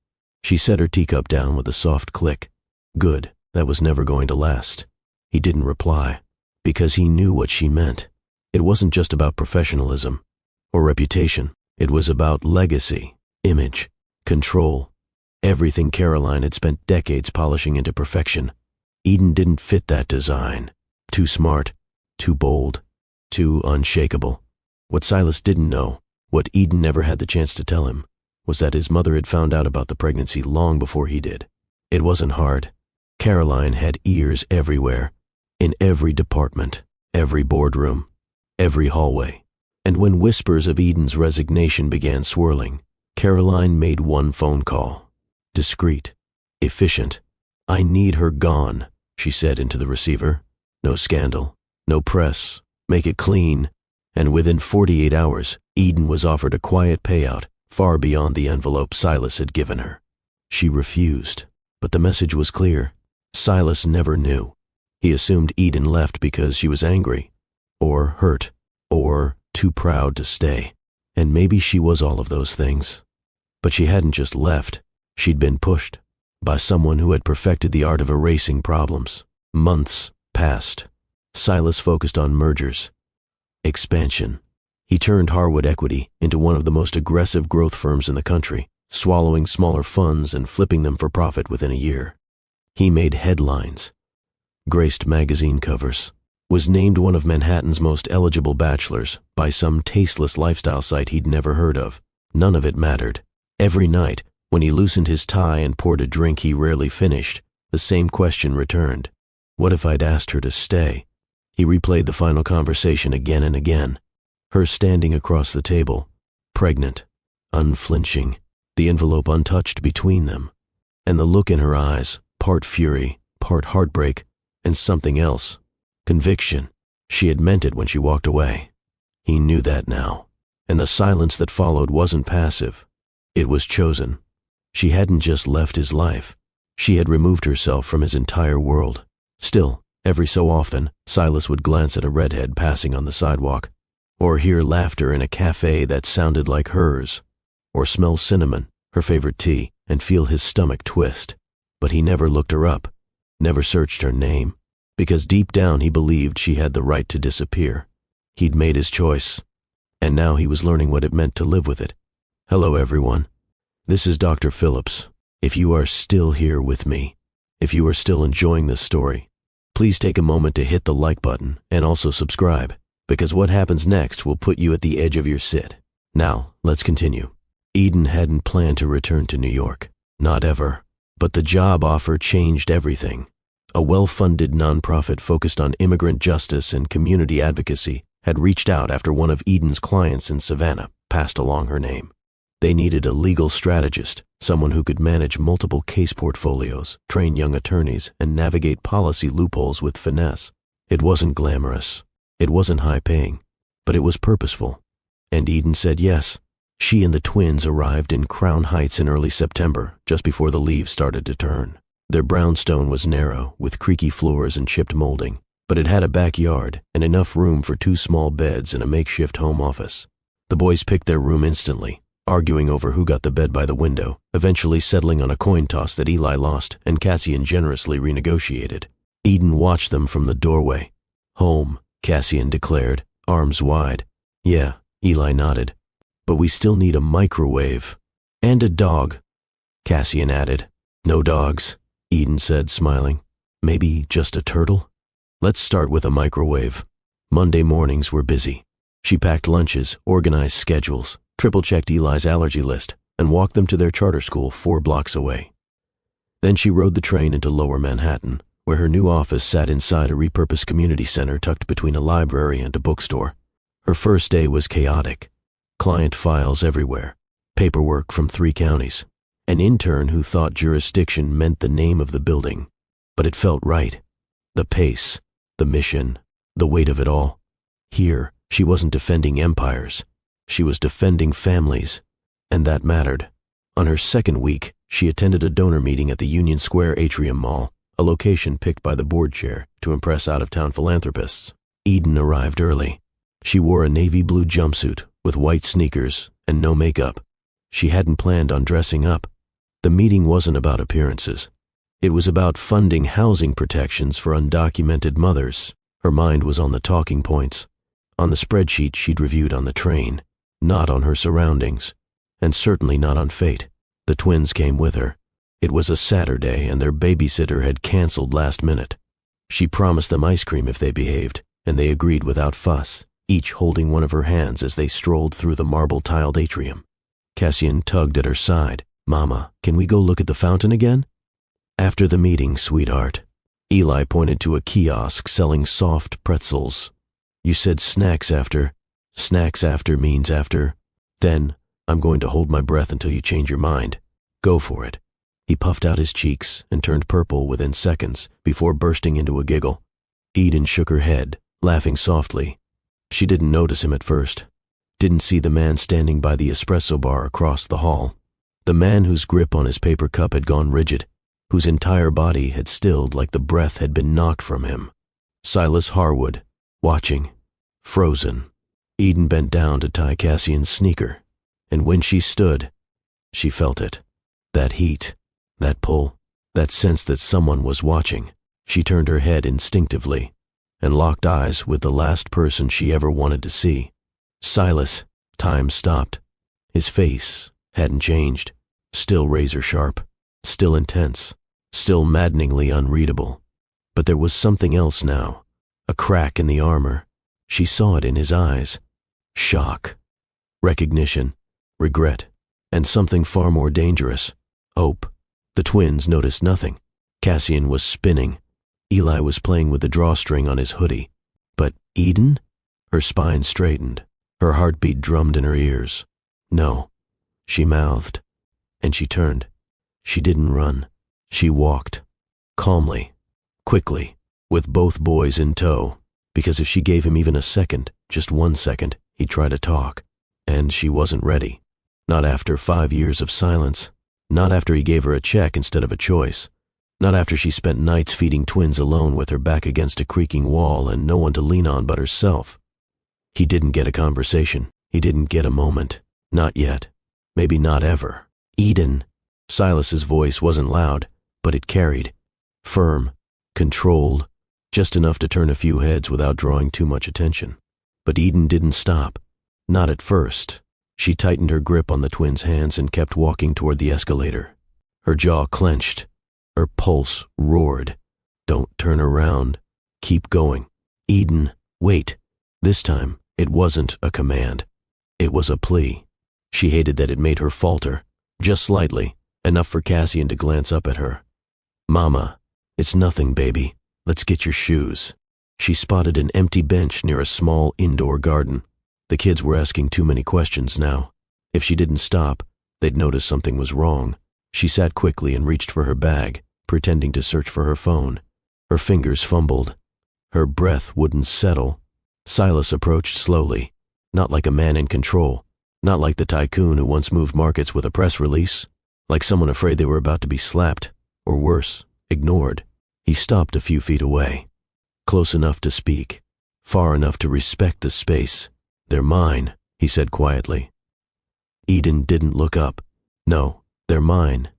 She set her teacup down with a soft click. Good, that was never going to last. He didn't reply, because he knew what she meant. It wasn't just about professionalism or reputation. It was about legacy, image, control. Everything Caroline had spent decades polishing into perfection. Eden didn't fit that design. Too smart, too bold, too unshakable. What Silas didn't know, what Eden never had the chance to tell him, was that his mother had found out about the pregnancy long before he did. It wasn't hard. Caroline had ears everywhere, in every department, every boardroom, every hallway. And when whispers of Eden's resignation began swirling, Caroline made one phone call. Discreet, efficient. "I need her gone," she said into the receiver. "No scandal, no press, make it clean." And within 48 hours, Eden was offered a quiet payout far beyond the envelope Silas had given her. She refused, but the message was clear. Silas never knew. He assumed Eden left because she was angry, or hurt, or too proud to stay. And maybe she was all of those things. But she hadn't just left. She'd been pushed by someone who had perfected the art of erasing problems. Months passed. Silas focused on mergers, expansion. He turned Harwood Equity into one of the most aggressive growth firms in the country, swallowing smaller funds and flipping them for profit within a year. He made headlines, graced magazine covers, was named one of Manhattan's most eligible bachelors by some tasteless lifestyle site he'd never heard of. None of it mattered. Every night, When he loosened his tie and poured a drink he rarely finished, the same question returned. What if I'd asked her to stay? He replayed the final conversation again and again. Her standing across the table, pregnant, unflinching, the envelope untouched between them, and the look in her eyes, part fury, part heartbreak, and something else, conviction. She had meant it when she walked away. He knew that now, and the silence that followed wasn't passive. It was chosen. She hadn't just left his life. She had removed herself from his entire world. Still, every so often, Silas would glance at a redhead passing on the sidewalk, or hear laughter in a cafe that sounded like hers, or smell cinnamon, her favorite tea, and feel his stomach twist. But he never looked her up, never searched her name, because deep down he believed she had the right to disappear. He'd made his choice, and now he was learning what it meant to live with it. Hello, everyone. This is Dr. Phillips. If you are still here with me, if you are still enjoying this story, please take a moment to hit the like button and also subscribe, because what happens next will put you at the edge of your sit. Now, let's continue. Eden hadn't planned to return to New York. Not ever. But the job offer changed everything. A well-funded nonprofit focused on immigrant justice and community advocacy had reached out after one of Eden's clients in Savannah passed along her name. They needed a legal strategist, someone who could manage multiple case portfolios, train young attorneys, and navigate policy loopholes with finesse. It wasn't glamorous. It wasn't high-paying, but it was purposeful. And Eden said yes. She and the twins arrived in Crown Heights in early September, just before the leaves started to turn. Their brownstone was narrow, with creaky floors and chipped molding, but it had a backyard and enough room for 2 small beds and a makeshift home office. The boys picked their room instantly, arguing over who got the bed by the window, eventually settling on a coin toss that Eli lost and Cassian generously renegotiated. Eden watched them from the doorway. Home, Cassian declared, arms wide. Yeah, Eli nodded. But we still need a microwave. And a dog, Cassian added. No dogs, Eden said, smiling. Maybe just a turtle? Let's start with a microwave. Monday mornings were busy. She packed lunches, organized schedules, triple-checked Eli's allergy list, and walked them to their charter school 4 blocks away. Then she rode the train into Lower Manhattan, where her new office sat inside a repurposed community center tucked between a library and a bookstore. Her first day was chaotic. Client files everywhere, paperwork from 3 counties, an intern who thought jurisdiction meant the name of the building, but it felt right. The pace, the mission, the weight of it all. Here, she wasn't defending empires. She was defending families, and that mattered. On her second week, she attended a donor meeting at the Union Square Atrium Mall, a location picked by the board chair to impress out-of-town philanthropists. Eden arrived early. She wore a navy blue jumpsuit with white sneakers and no makeup. She hadn't planned on dressing up. The meeting wasn't about appearances. It was about funding housing protections for undocumented mothers. Her mind was on the talking points, on the spreadsheet she'd reviewed on the train, not on her surroundings, and certainly not on fate. The twins came with her. It was a Saturday and their babysitter had canceled last minute. She promised them ice cream if they behaved, and they agreed without fuss, each holding one of her hands as they strolled through the marble-tiled atrium. Cassian tugged at her side. Mama, can we go look at the fountain again? After the meeting, sweetheart. Eli pointed to a kiosk selling soft pretzels. You said snacks after. Snacks after means after. Then, I'm going to hold my breath until you change your mind. Go for it. He puffed out his cheeks and turned purple within seconds before bursting into a giggle. Eden shook her head, laughing softly. She didn't notice him at first. Didn't see the man standing by the espresso bar across the hall. The man whose grip on his paper cup had gone rigid, whose entire body had stilled like the breath had been knocked from him. Silas Harwood, watching, frozen. Eden bent down to tie Cassian's sneaker, and when she stood, she felt it. That heat, that pull, that sense that someone was watching. She turned her head instinctively and locked eyes with the last person she ever wanted to see. Silas. Time stopped. His face hadn't changed. Still razor sharp, still intense, still maddeningly unreadable. But there was something else now. A crack in the armor. She saw it in his eyes. Shock, recognition, regret, and something far more dangerous. Hope. The twins noticed nothing. Cassian was spinning. Eli was playing with the drawstring on his hoodie. But Eden? Her spine straightened. Her heartbeat drummed in her ears. No, she mouthed. And she turned. She didn't run. She walked. Calmly. Quickly. With both boys in tow. Because if she gave him even a second, just 1 second, he'd try to talk. And she wasn't ready. Not after 5 years of silence. Not after he gave her a check instead of a choice. Not after she spent nights feeding twins alone with her back against a creaking wall and no one to lean on but herself. He didn't get a conversation. He didn't get a moment. Not yet. Maybe not ever. Eden. Silas's voice wasn't loud, but it carried. Firm. Controlled. Just enough to turn a few heads without drawing too much attention. But Eden didn't stop. Not at first. She tightened her grip on the twins' hands and kept walking toward the escalator. Her jaw clenched. Her pulse roared. Don't turn around. Keep going. Eden, wait. This time, it wasn't a command. It was a plea. She hated that it made her falter. Just slightly. Enough for Cassian to glance up at her. Mama, it's nothing, baby. Let's get your shoes. She spotted an empty bench near a small indoor garden. The kids were asking too many questions now. If she didn't stop, they'd notice something was wrong. She sat quickly and reached for her bag, pretending to search for her phone. Her fingers fumbled. Her breath wouldn't settle. Silas approached slowly, not like a man in control, not like the tycoon who once moved markets with a press release, like someone afraid they were about to be slapped, or worse, ignored. He stopped a few feet away, close enough to speak, far enough to respect the space. They're mine, he said quietly. Eden didn't look up. No, they're mine.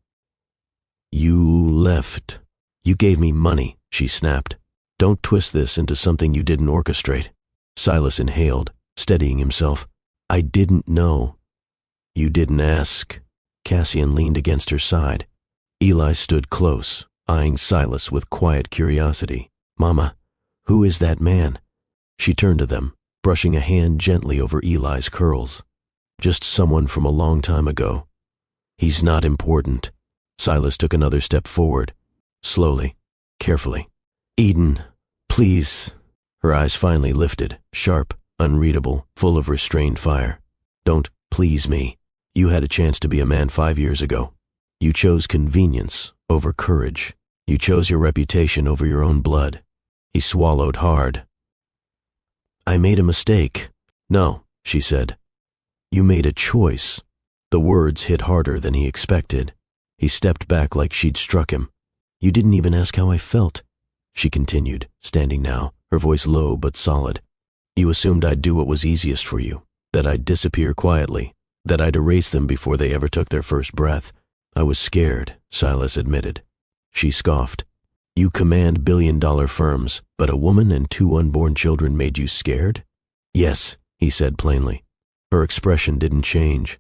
You left. You gave me money, she snapped. Don't twist this into something you didn't orchestrate. Silas inhaled, steadying himself. I didn't know. You didn't ask. Cassian leaned against her side. Eli stood close, eyeing Silas with quiet curiosity. Mama, who is that man? She turned to them, brushing a hand gently over Eli's curls. Just someone from a long time ago. He's not important. Silas took another step forward, slowly, carefully. Eden, please. Her eyes finally lifted, sharp, unreadable, full of restrained fire. Don't please me. You had a chance to be a man 5 years ago. You chose convenience over courage. You chose your reputation over your own blood. He swallowed hard. I made a mistake. No, she said. You made a choice. The words hit harder than he expected. He stepped back like she'd struck him. You didn't even ask how I felt, she continued, standing now, her voice low but solid. You assumed I'd do what was easiest for you, that I'd disappear quietly, that I'd erase them before they ever took their first breath. I was scared, Silas admitted. She scoffed. You command billion-dollar firms, but a woman and 2 unborn children made you scared? Yes, he said plainly. Her expression didn't change.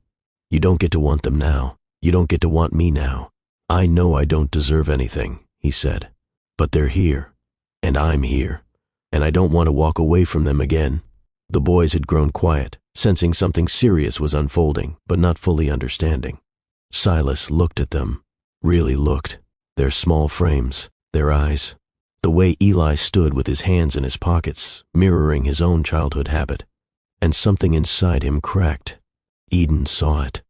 You don't get to want them now. You don't get to want me now. I know I don't deserve anything, he said. But they're here, and I'm here, and I don't want to walk away from them again. The boys had grown quiet, sensing something serious was unfolding, but not fully understanding. Silas looked at them, really looked. Their small frames, their eyes, the way Eli stood with his hands in his pockets, mirroring his own childhood habit. And something inside him cracked. Eden saw it,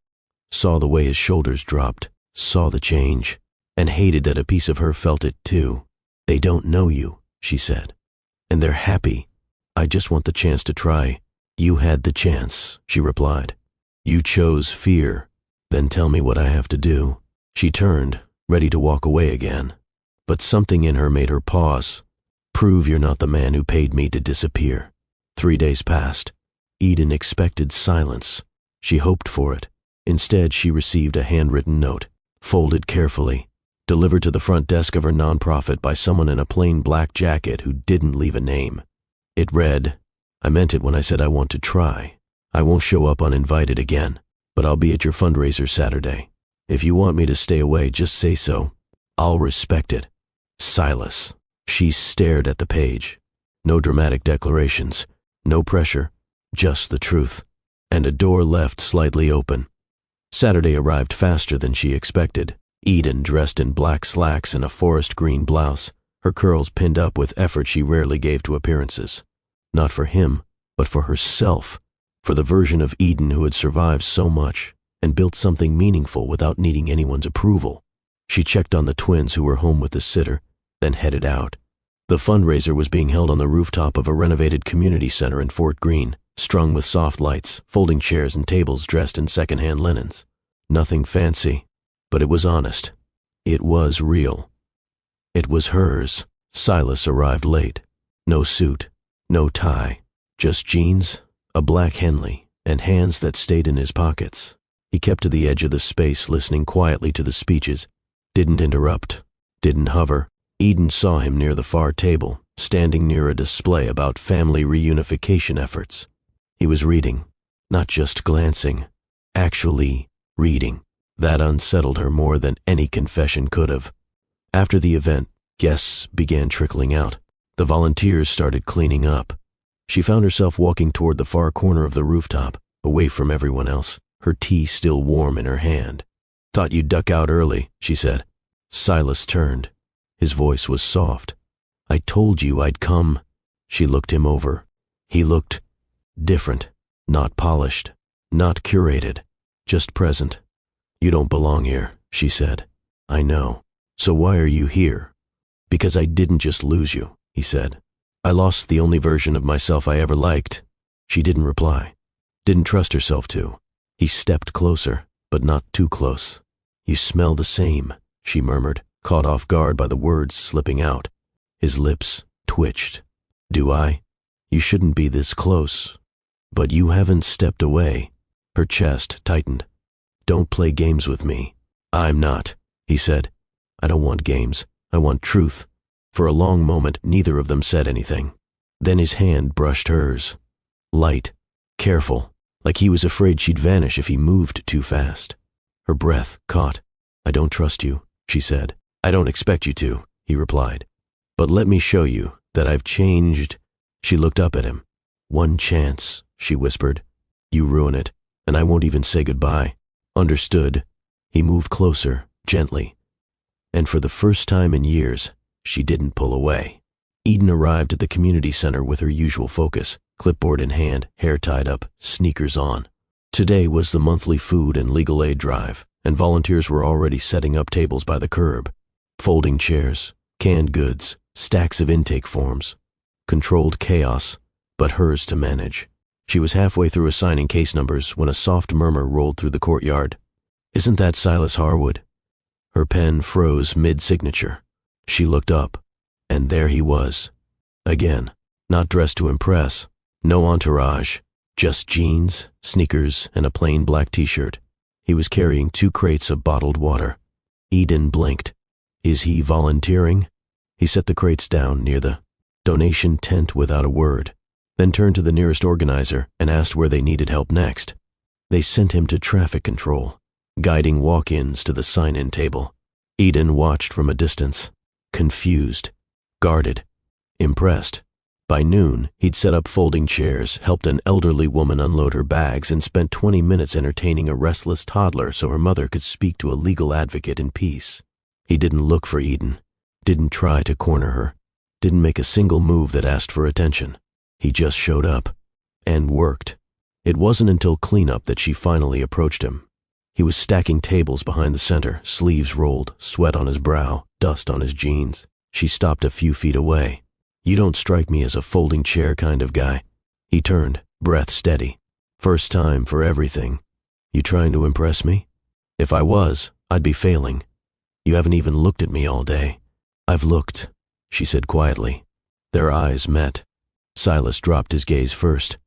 saw the way his shoulders dropped, saw the change, and hated that a piece of her felt it too. They don't know you, she said, and they're happy. I just want the chance to try. You had the chance, she replied. You chose fear. Then tell me what I have to do. She turned, ready to walk away again. But something in her made her pause. Prove you're not the man who paid me to disappear. 3 days passed. Eden expected silence. She hoped for it. Instead, she received a handwritten note, folded carefully, delivered to the front desk of her nonprofit by someone in a plain black jacket who didn't leave a name. It read, I meant it when I said I want to try. I won't show up uninvited again, but I'll be at your fundraiser Saturday. If you want me to stay away, just say so. I'll respect it. Silas. She stared at the page. No dramatic declarations, no pressure, just the truth. And a door left slightly open. Saturday arrived faster than she expected. Eden, dressed in black slacks and a forest green blouse, her curls pinned up with effort she rarely gave to appearances. Not for him, but for herself, for the version of Eden who had survived so much and built something meaningful without needing anyone's approval. She checked on the twins who were home with the sitter, then headed out. The fundraiser was being held on the rooftop of a renovated community center in Fort Greene, strung with soft lights, folding chairs and tables dressed in second-hand linens. Nothing fancy, but it was honest. It was real. It was hers. Silas arrived late. No suit, no tie, just jeans, a black Henley, and hands that stayed in his pockets. He kept to the edge of the space, listening quietly to the speeches. Didn't interrupt, didn't hover. Eden saw him near the far table, standing near a display about family reunification efforts. He was reading, not just glancing, actually reading. That unsettled her more than any confession could have. After the event, guests began trickling out. The volunteers started cleaning up. She found herself walking toward the far corner of the rooftop, away from everyone else, her tea still warm in her hand. "Thought you'd duck out early," she said. Silas turned. His voice was soft. "I told you I'd come." She looked him over. He looked different, not polished, not curated, just present. "You don't belong here," she said. "I know. So why are you here?" "Because I didn't just lose you," he said. "I lost the only version of myself I ever liked." She didn't reply, didn't trust herself to. He stepped closer, but not too close. "You smell the same," she murmured, caught off guard by the words slipping out. His lips twitched. "Do I? You shouldn't be this close." "But you haven't stepped away." Her chest tightened. "Don't play games with me." "I'm not," he said. "I don't want games. I want truth." For a long moment, neither of them said anything. Then his hand brushed hers. Light, careful, like he was afraid she'd vanish if he moved too fast. Her breath caught. "I don't trust you," she said. "I don't expect you to," he replied. "But let me show you that I've changed." She looked up at him. "One chance," she whispered. "You ruin it, and I won't even say goodbye." "Understood." He moved closer, gently. And for the first time in years, she didn't pull away. Eden arrived at the community center with her usual focus, clipboard in hand, hair tied up, sneakers on. Today was the monthly food and legal aid drive, and volunteers were already setting up tables by the curb. Folding chairs, canned goods, stacks of intake forms. Controlled chaos, but hers to manage. She was halfway through assigning case numbers when a soft murmur rolled through the courtyard. "Isn't that Silas Harwood?" Her pen froze mid-signature. She looked up, and there he was. Again, not dressed to impress, no entourage, just jeans, sneakers, and a plain black t-shirt. He was carrying 2 crates of bottled water. Eden blinked. Is he volunteering? He set the crates down near the donation tent without a word, then turned to the nearest organizer and asked where they needed help next. They sent him to traffic control, guiding walk-ins to the sign-in table. Eden watched from a distance, confused, guarded, impressed. By noon, he'd set up folding chairs, helped an elderly woman unload her bags, and spent 20 minutes entertaining a restless toddler so her mother could speak to a legal advocate in peace. He didn't look for Eden, didn't try to corner her, didn't make a single move that asked for attention. He just showed up, and worked. It wasn't until cleanup that she finally approached him. He was stacking tables behind the center, sleeves rolled, sweat on his brow, dust on his jeans. She stopped a few feet away. "You don't strike me as a folding chair kind of guy." He turned, breath steady. "First time for everything. You trying to impress me? If I was, I'd be failing. You haven't even looked at me all day." "I've looked," she said quietly. Their eyes met. Silas dropped his gaze first.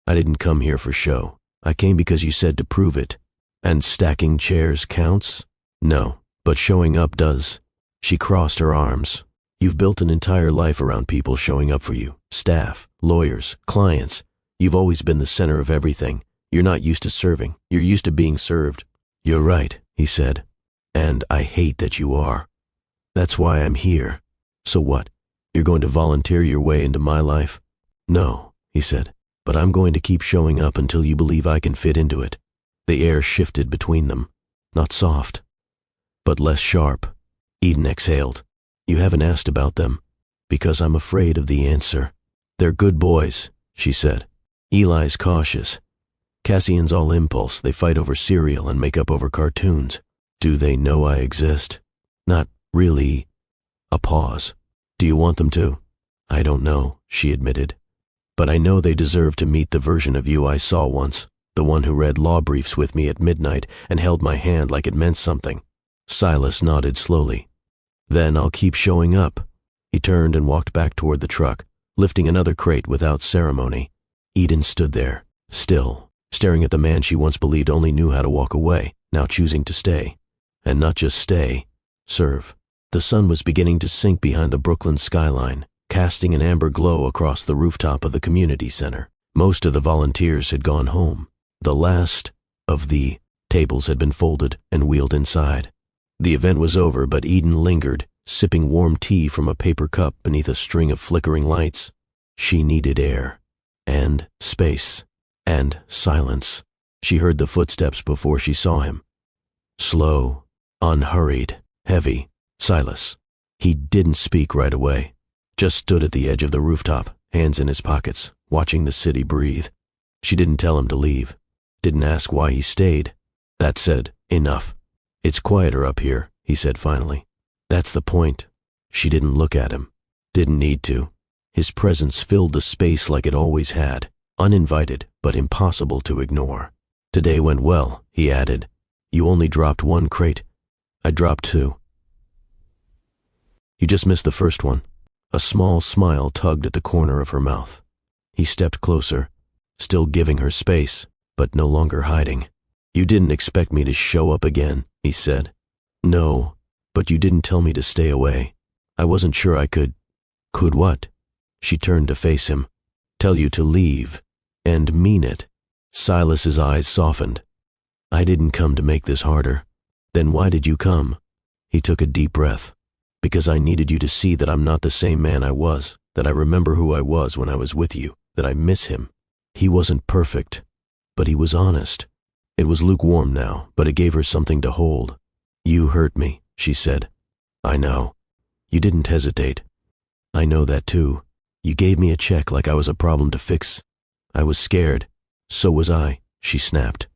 "I didn't come here for show. I came because you said to prove it. And stacking chairs counts?" "No, but showing up does." She crossed her arms. "You've built an entire life around people showing up for you. Staff, lawyers, clients. You've always been the center of everything. You're not used to serving. You're used to being served." "You're right," he said. "And I hate that you are. That's why I'm here." "So what? You're going to volunteer your way into my life?" "No," he said, "but I'm going to keep showing up until you believe I can fit into it." The air shifted between them, not soft, but less sharp. Eden exhaled. You haven't asked about them, because I'm afraid of the answer. They're good boys, she said. Eli's cautious. Cassian's all impulse. They fight over cereal and make up over cartoons. Do they know I exist? Not really. A pause. Do you want them to? I don't know, she admitted. But I know they deserve to meet the version of you I saw once, the one who read law briefs with me at midnight and held my hand like it meant something. Silas nodded slowly. Then I'll keep showing up. He turned and walked back toward the truck, lifting another crate without ceremony. Eden stood there, still, staring at the man she once believed only knew how to walk away, now choosing to stay. And not just stay, serve. The sun was beginning to sink behind the Brooklyn skyline, casting an amber glow across the rooftop of the community center. Most of the volunteers had gone home. The last of the tables had been folded and wheeled inside. The event was over, but Eden lingered, sipping warm tea from a paper cup beneath a string of flickering lights. She needed air, and space, and silence. She heard the footsteps before she saw him. Slow, unhurried, heavy. Silas. He didn't speak right away, just stood at the edge of the rooftop, hands in his pockets, watching the city breathe. She didn't tell him to leave, didn't ask why he stayed. That said, enough. It's quieter up here, he said finally. That's the point. She didn't look at him, didn't need to. His presence filled the space like it always had, uninvited but impossible to ignore. Today went well, he added. You only dropped one crate. I dropped two. You just missed the first one. A small smile tugged at the corner of her mouth. He stepped closer, still giving her space, but no longer hiding. You didn't expect me to show up again, he said. No, but you didn't tell me to stay away. I wasn't sure I could. Could what? She turned to face him. Tell you to leave, and mean it. Silas's eyes softened. I didn't come to make this harder. Then why did you come? He took a deep breath. Because I needed you to see that I'm not the same man I was, that I remember who I was when I was with you, that I miss him. He wasn't perfect, but he was honest. It was lukewarm now, but it gave her something to hold. You hurt me, she said. I know. You didn't hesitate. I know that too. You gave me a check like I was a problem to fix. I was scared. So was I, she snapped.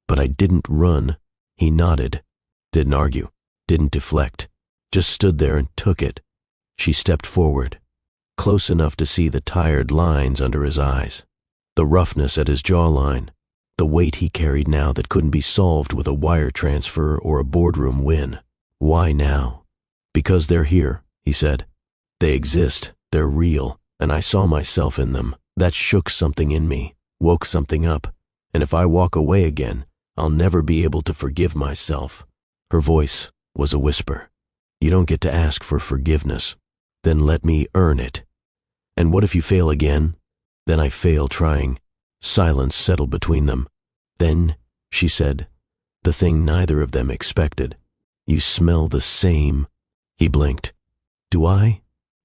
But I didn't run. He nodded. Didn't argue. Didn't deflect. Just stood there and took it. She stepped forward, close enough to see the tired lines under his eyes, the roughness at his jawline, the weight he carried now that couldn't be solved with a wire transfer or a boardroom win. Why now? Because they're here, he said. They exist, they're real, and I saw myself in them. That shook something in me, woke something up, and if I walk away again, I'll never be able to forgive myself. Her voice was a whisper. You don't get to ask for forgiveness. Then let me earn it. And what if you fail again? Then I fail trying. Silence settled between them. Then, she said, the thing neither of them expected. You smell the same. He blinked. Do I?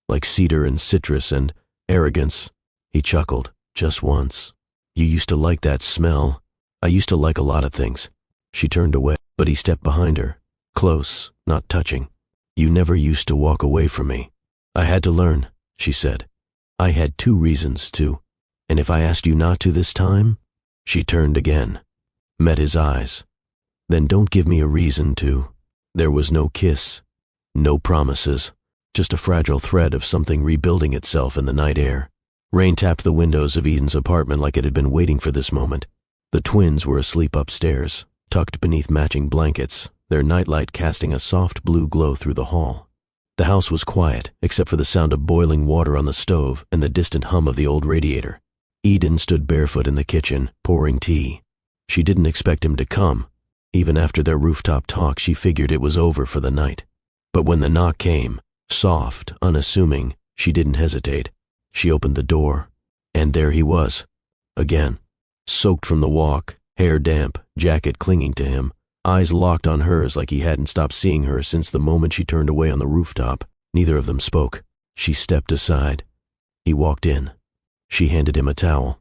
Like cedar and citrus and arrogance. He chuckled, just once. You used to like that smell. I used to like a lot of things. She turned away, but he stepped behind her, close, not touching. You never used to walk away from me. I had to learn, she said. I had 2 reasons to. And if I asked you not to this time? She turned again, met his eyes. Then don't give me a reason to. There was no kiss, no promises, just a fragile thread of something rebuilding itself in the night air. Rain tapped the windows of Eden's apartment like it had been waiting for this moment. The twins were asleep upstairs, tucked beneath matching blankets, their nightlight casting a soft blue glow through the hall. The house was quiet, except for the sound of boiling water on the stove and the distant hum of the old radiator. Eden stood barefoot in the kitchen, pouring tea. She didn't expect him to come. Even after their rooftop talk, she figured it was over for the night. But when the knock came, soft, unassuming, she didn't hesitate. She opened the door, and there he was, again, soaked from the walk, hair damp, jacket clinging to him, eyes locked on hers like he hadn't stopped seeing her since the moment she turned away on the rooftop. Neither of them spoke. She stepped aside. He walked in. She handed him a towel.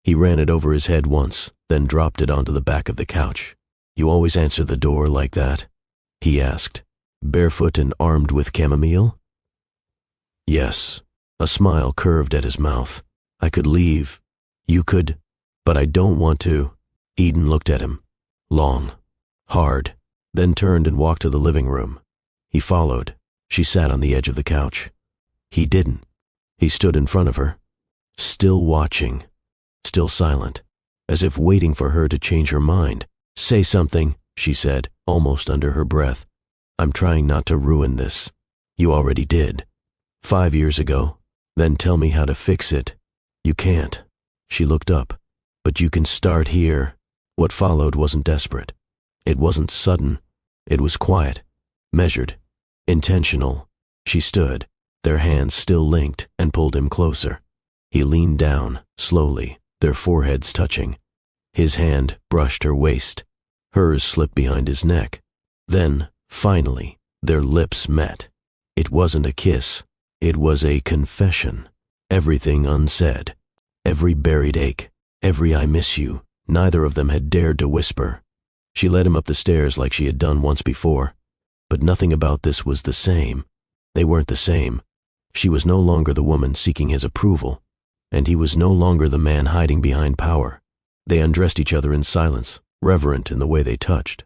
He ran it over his head once, then dropped it onto the back of the couch. You always answer the door like that? he asked, barefoot and armed with chamomile? Yes. A smile curved at his mouth. I could leave. You could, but I don't want to. Eden looked at him, long, hard, then turned and walked to the living room. He followed. She sat on the edge of the couch. He didn't. He stood in front of her, still watching, still silent, as if waiting for her to change her mind. Say something, she said, almost under her breath. I'm trying not to ruin this. You already did. 5 years ago. Then tell me how to fix it. You can't. She looked up. But you can start here. What followed wasn't desperate. It wasn't sudden. It was quiet, measured, intentional. She stood, their hands still linked, and pulled him closer. He leaned down, slowly, their foreheads touching. His hand brushed her waist. Hers slipped behind his neck. Then, finally, their lips met. It wasn't a kiss. It was a confession. Everything unsaid. Every buried ache. Every I miss you. Neither of them had dared to whisper. She led him up the stairs like she had done once before. But nothing about this was the same. They weren't the same. She was no longer the woman seeking his approval, and he was no longer the man hiding behind power. They undressed each other in silence, reverent in the way they touched.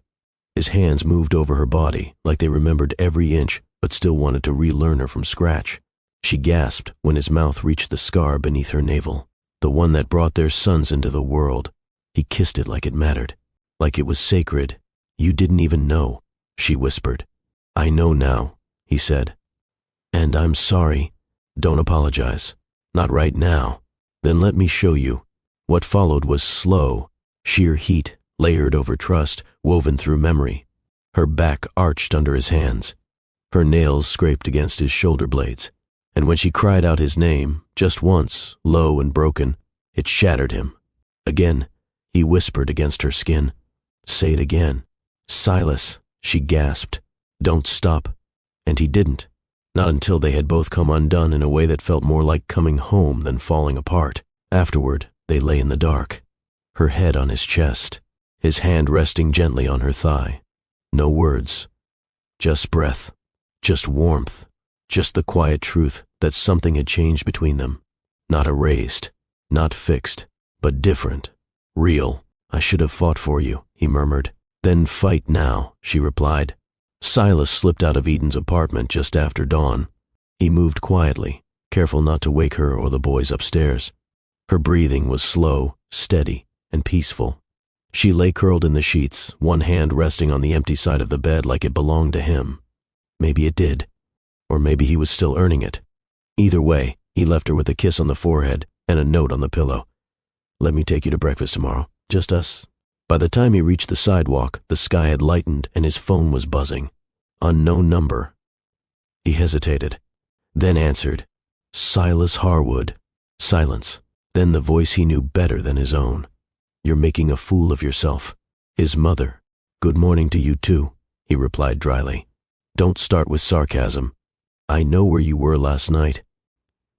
His hands moved over her body like they remembered every inch but still wanted to relearn her from scratch. She gasped when his mouth reached the scar beneath her navel, the one that brought their sons into the world. He kissed it like it mattered, like it was sacred. You didn't even know, she whispered. I know now, he said. And I'm sorry. Don't apologize. Not right now. Then let me show you. What followed was slow, sheer heat, layered over trust, woven through memory. Her back arched under his hands. Her nails scraped against his shoulder blades. And when she cried out his name, just once, low and broken, it shattered him. Again, he whispered against her skin. Say it again. Silas, she gasped. Don't stop. And he didn't. Not until they had both come undone in a way that felt more like coming home than falling apart. Afterward, they lay in the dark, her head on his chest, his hand resting gently on her thigh. No words. Just breath. Just warmth. Just the quiet truth that something had changed between them. Not erased, not fixed, but different, real. I should have fought for you, he murmured. Then fight now, she replied. Silas slipped out of Eden's apartment just after dawn. He moved quietly, careful not to wake her or the boys upstairs. Her breathing was slow, steady, and peaceful. She lay curled in the sheets, one hand resting on the empty side of the bed like it belonged to him. Maybe it did. Or maybe he was still earning it. Either way, he left her with a kiss on the forehead and a note on the pillow. Let me take you to breakfast tomorrow. Just us. By the time he reached the sidewalk, the sky had lightened and his phone was buzzing. Unknown number. He hesitated, then answered. Silas Harwood. Silence. Then the voice he knew better than his own. You're making a fool of yourself. His mother. Good morning to you too, he replied dryly. Don't start with sarcasm. I know where you were last night.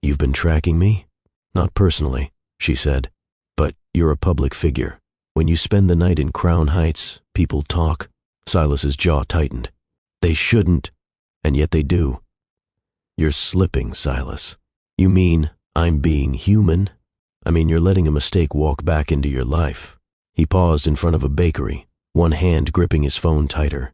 You've been tracking me? Not personally, she said. But you're a public figure. When you spend the night in Crown Heights, people talk. Silas's jaw tightened. They shouldn't, and yet they do. You're slipping, Silas. You mean I'm being human? I mean you're letting a mistake walk back into your life. He paused in front of a bakery, one hand gripping his phone tighter.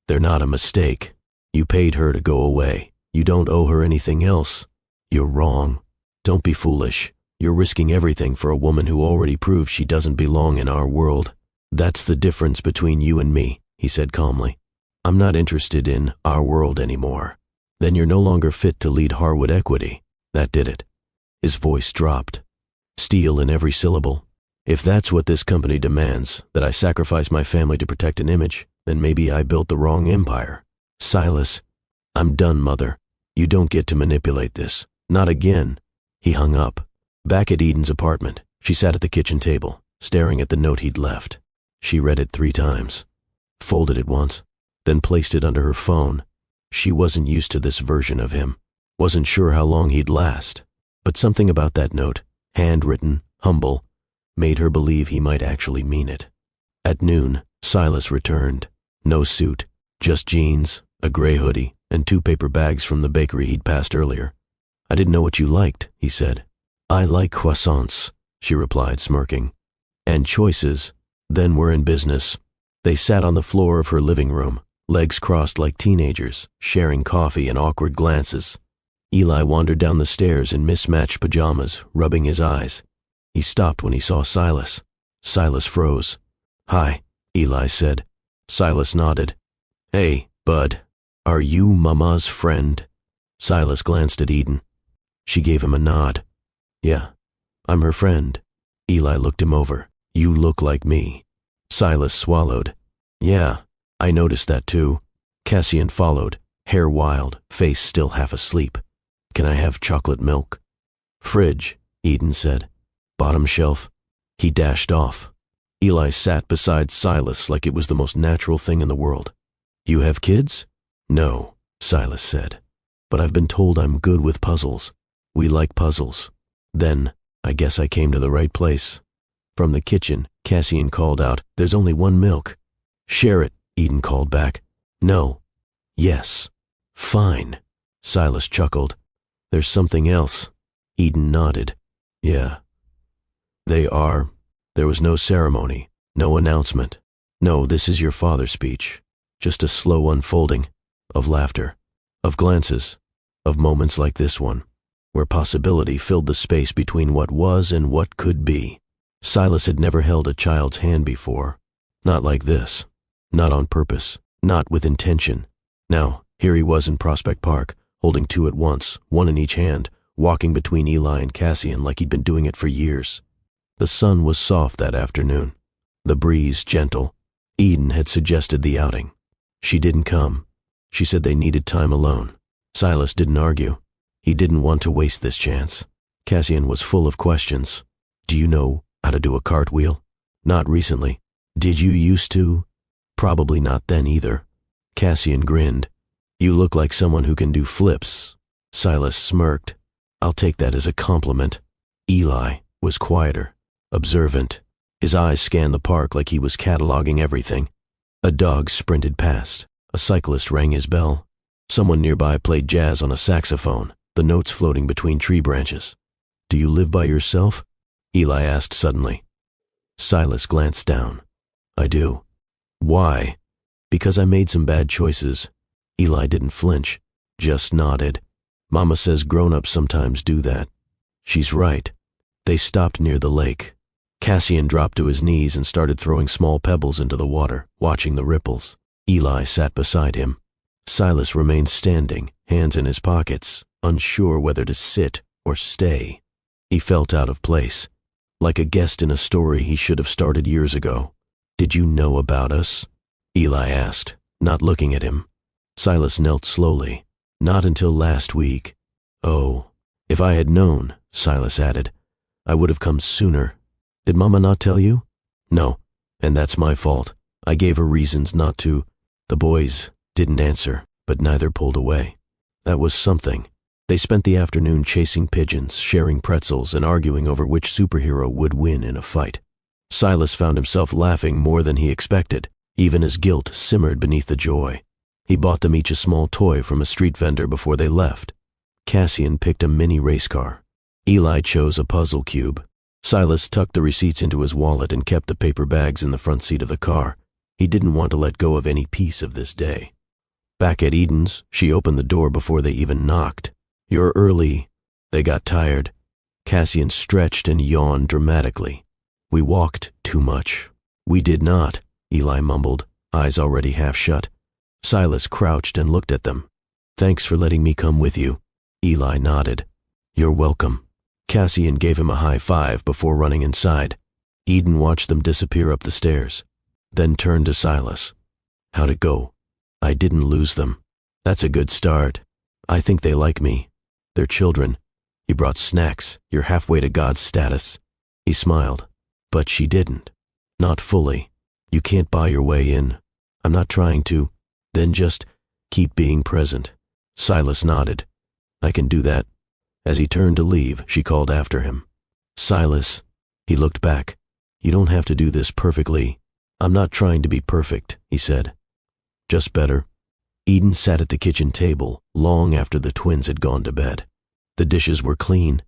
They're not a mistake. You paid her to go away. You don't owe her anything else. You're wrong. Don't be foolish. You're risking everything for a woman who already proved she doesn't belong in our world. That's the difference between you and me, he said calmly. I'm not interested in our world anymore. Then you're no longer fit to lead Harwood Equity. That did it. His voice dropped. Steel in every syllable. If that's what this company demands, that I sacrifice my family to protect an image, then maybe I built the wrong empire. Silas, I'm done, Mother. You don't get to manipulate this. Not again. He hung up. Back at Eden's apartment, she sat at the kitchen table, staring at the note he'd left. She read it 3 times, folded it once, then placed it under her phone. She wasn't used to this version of him, wasn't sure how long he'd last, but something about that note, handwritten, humble, made her believe he might actually mean it. At noon, Silas returned. No suit, Just jeans, a gray hoodie, and 2 paper bags from the bakery he'd passed earlier. I didn't know what you liked, he said. I like croissants, she replied, smirking. And choices. Then we're in business. They sat on the floor of her living room, legs crossed like teenagers, sharing coffee and awkward glances. Eli wandered down the stairs in mismatched pajamas, rubbing his eyes. He stopped when he saw Silas. Silas froze. Hi, Eli said. Silas nodded. Hey, bud, are you Mama's friend? Silas glanced at Eden. She gave him a nod. Yeah, I'm her friend. Eli looked him over. You look like me. Silas swallowed. Yeah, I noticed that too. Cassian followed, hair wild, face still half asleep. Can I have chocolate milk? Fridge, Eden said. Bottom shelf. He dashed off. Eli sat beside Silas like it was the most natural thing in the world. You have kids? No, Silas said. But I've been told I'm good with puzzles. We like puzzles. Then, I guess I came to the right place. From the kitchen, Cassian called out, There's only 1 milk. Share it, Eden called back. No. Yes. Fine. Silas chuckled. There's something else. Eden nodded. Yeah. They are. There was no ceremony, no announcement. No, this is your father's speech. Just a slow unfolding of laughter, of glances, of moments like this one, where possibility filled the space between what was and what could be. Silas had never held a child's hand before. Not like this. Not on purpose. Not with intention. Now, here he was in Prospect Park, holding 2 at once, 1 in each hand, walking between Eli and Cassian like he'd been doing it for years. The sun was soft that afternoon, the breeze gentle. Eden had suggested the outing. She didn't come. She said they needed time alone. Silas didn't argue. He didn't want to waste this chance. Cassian was full of questions. Do you know how to do a cartwheel? Not recently. Did you used to? Probably not then either. Cassian grinned. You look like someone who can do flips. Silas smirked. I'll take that as a compliment. Eli was quieter, observant. His eyes scanned the park like he was cataloging everything. A dog sprinted past. A cyclist rang his bell. Someone nearby played jazz on a saxophone, the notes floating between tree branches. Do you live by yourself? Eli asked suddenly. Silas glanced down. I do. Why? Because I made some bad choices. Eli didn't flinch, just nodded. Mama says grown-ups sometimes do that. She's right. They stopped near the lake. Cassian dropped to his knees and started throwing small pebbles into the water, watching the ripples. Eli sat beside him. Silas remained standing, hands in his pockets, unsure whether to sit or stay. He felt out of place, like a guest in a story he should have started years ago. Did you know about us? Eli asked, not looking at him. Silas knelt slowly. Not until last week. Oh, if I had known, Silas added, I would have come sooner. Did Mama not tell you? No, and that's my fault. I gave her reasons not to. The boys didn't answer, but neither pulled away. That was something. They spent the afternoon chasing pigeons, sharing pretzels, and arguing over which superhero would win in a fight. Silas found himself laughing more than he expected. Even his guilt simmered beneath the joy. He bought them each a small toy from a street vendor before they left. Cassian picked a mini race car. Eli chose a puzzle cube. Silas tucked the receipts into his wallet and kept the paper bags in the front seat of the car. He didn't want to let go of any piece of this day. Back at Eden's, she opened the door before they even knocked. You're early. They got tired. Cassian stretched and yawned dramatically. We walked too much. We did not, Eli mumbled, eyes already half shut. Silas crouched and looked at them. Thanks for letting me come with you. Eli nodded. You're welcome. Cassian gave him a high five before running inside. Eden watched them disappear up the stairs, then turned to Silas. How'd it go? I didn't lose them. That's a good start. I think they like me. They're children. You brought snacks. You're halfway to God's status. He smiled. But she didn't. Not fully. You can't buy your way in. I'm not trying to. Then just keep being present. Silas nodded. I can do that. As he turned to leave, she called after him. Silas. He looked back. You don't have to do this perfectly. I'm not trying to be perfect, he said. Just better. Eden sat at the kitchen table long after the twins had gone to bed. The dishes were clean.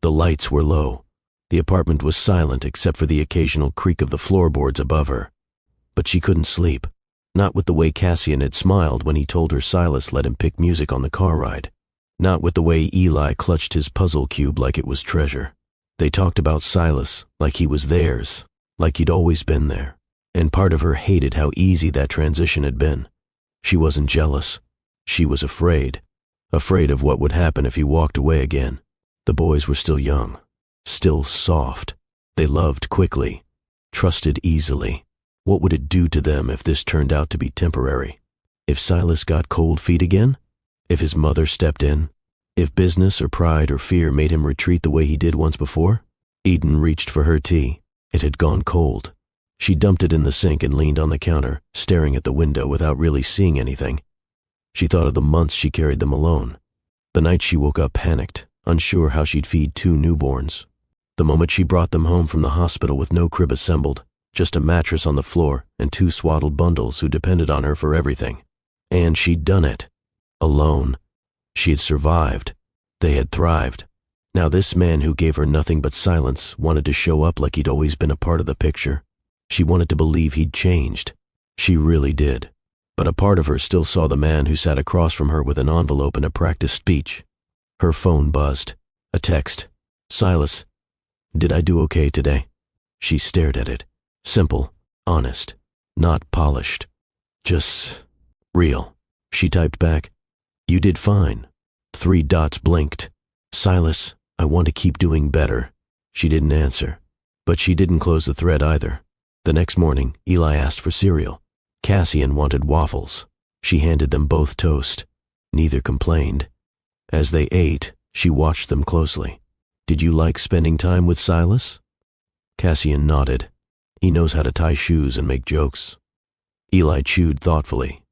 The lights were low. The apartment was silent except for the occasional creak of the floorboards above her. But she couldn't sleep. Not with the way Cassian had smiled when he told her Silas let him pick music on the car ride. Not with the way Eli clutched his puzzle cube like it was treasure. They talked about Silas like he was theirs, like he'd always been there. And part of her hated how easy that transition had been. She wasn't jealous. She was afraid. Afraid of what would happen if he walked away again. The boys were still young. Still soft. They loved quickly. Trusted easily. What would it do to them if this turned out to be temporary? If Silas got cold feet again? If his mother stepped in? If business or pride or fear made him retreat the way he did once before? Eden reached for her tea. It had gone cold. She dumped it in the sink and leaned on the counter, staring at the window without really seeing anything. She thought of the months she carried them alone. The night she woke up panicked, unsure how she'd feed 2 newborns. The moment she brought them home from the hospital with no crib assembled, just a mattress on the floor and 2 swaddled bundles who depended on her for everything. And she'd done it. Alone. She had survived. They had thrived. Now this man who gave her nothing but silence wanted to show up like he'd always been a part of the picture. She wanted to believe he'd changed. She really did. But a part of her still saw the man who sat across from her with an envelope and a practiced speech. Her phone buzzed. A text. Silas, did I do okay today? She stared at it. Simple, honest, not polished. Just real. She typed back, you did fine. 3 dots blinked. Silas, I want to keep doing better. She didn't answer. But she didn't close the thread either. The next morning, Eli asked for cereal. Cassian wanted waffles. She handed them both toast. Neither complained. As they ate, she watched them closely. Did you like spending time with Silas? Cassian nodded. He knows how to tie shoes and make jokes. Eli chewed thoughtfully.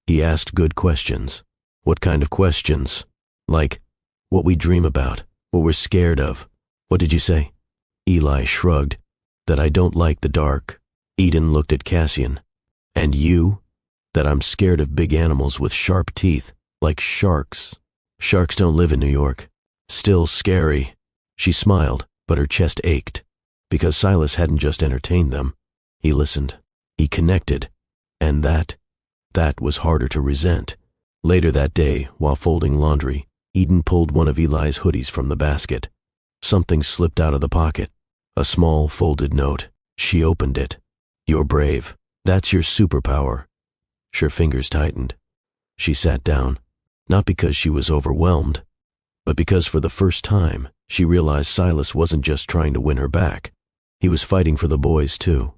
He asked good questions. What kind of questions? Like, what we dream about, what we're scared of. What did you say? Eli shrugged. That I don't like the dark. Eden looked at Cassian. And you? That I'm scared of big animals with sharp teeth, like sharks. Sharks don't live in New York. Still scary. She smiled, but her chest ached. Because Silas hadn't just entertained them. He listened. He connected. And that was harder to resent. Later that day, while folding laundry, Eden pulled one of Eli's hoodies from the basket. Something slipped out of the pocket. A small folded note. She opened it. You're brave. That's your superpower. Her fingers tightened. She sat down, not because she was overwhelmed, but because for the first time, she realized Silas wasn't just trying to win her back. He was fighting for the boys, too.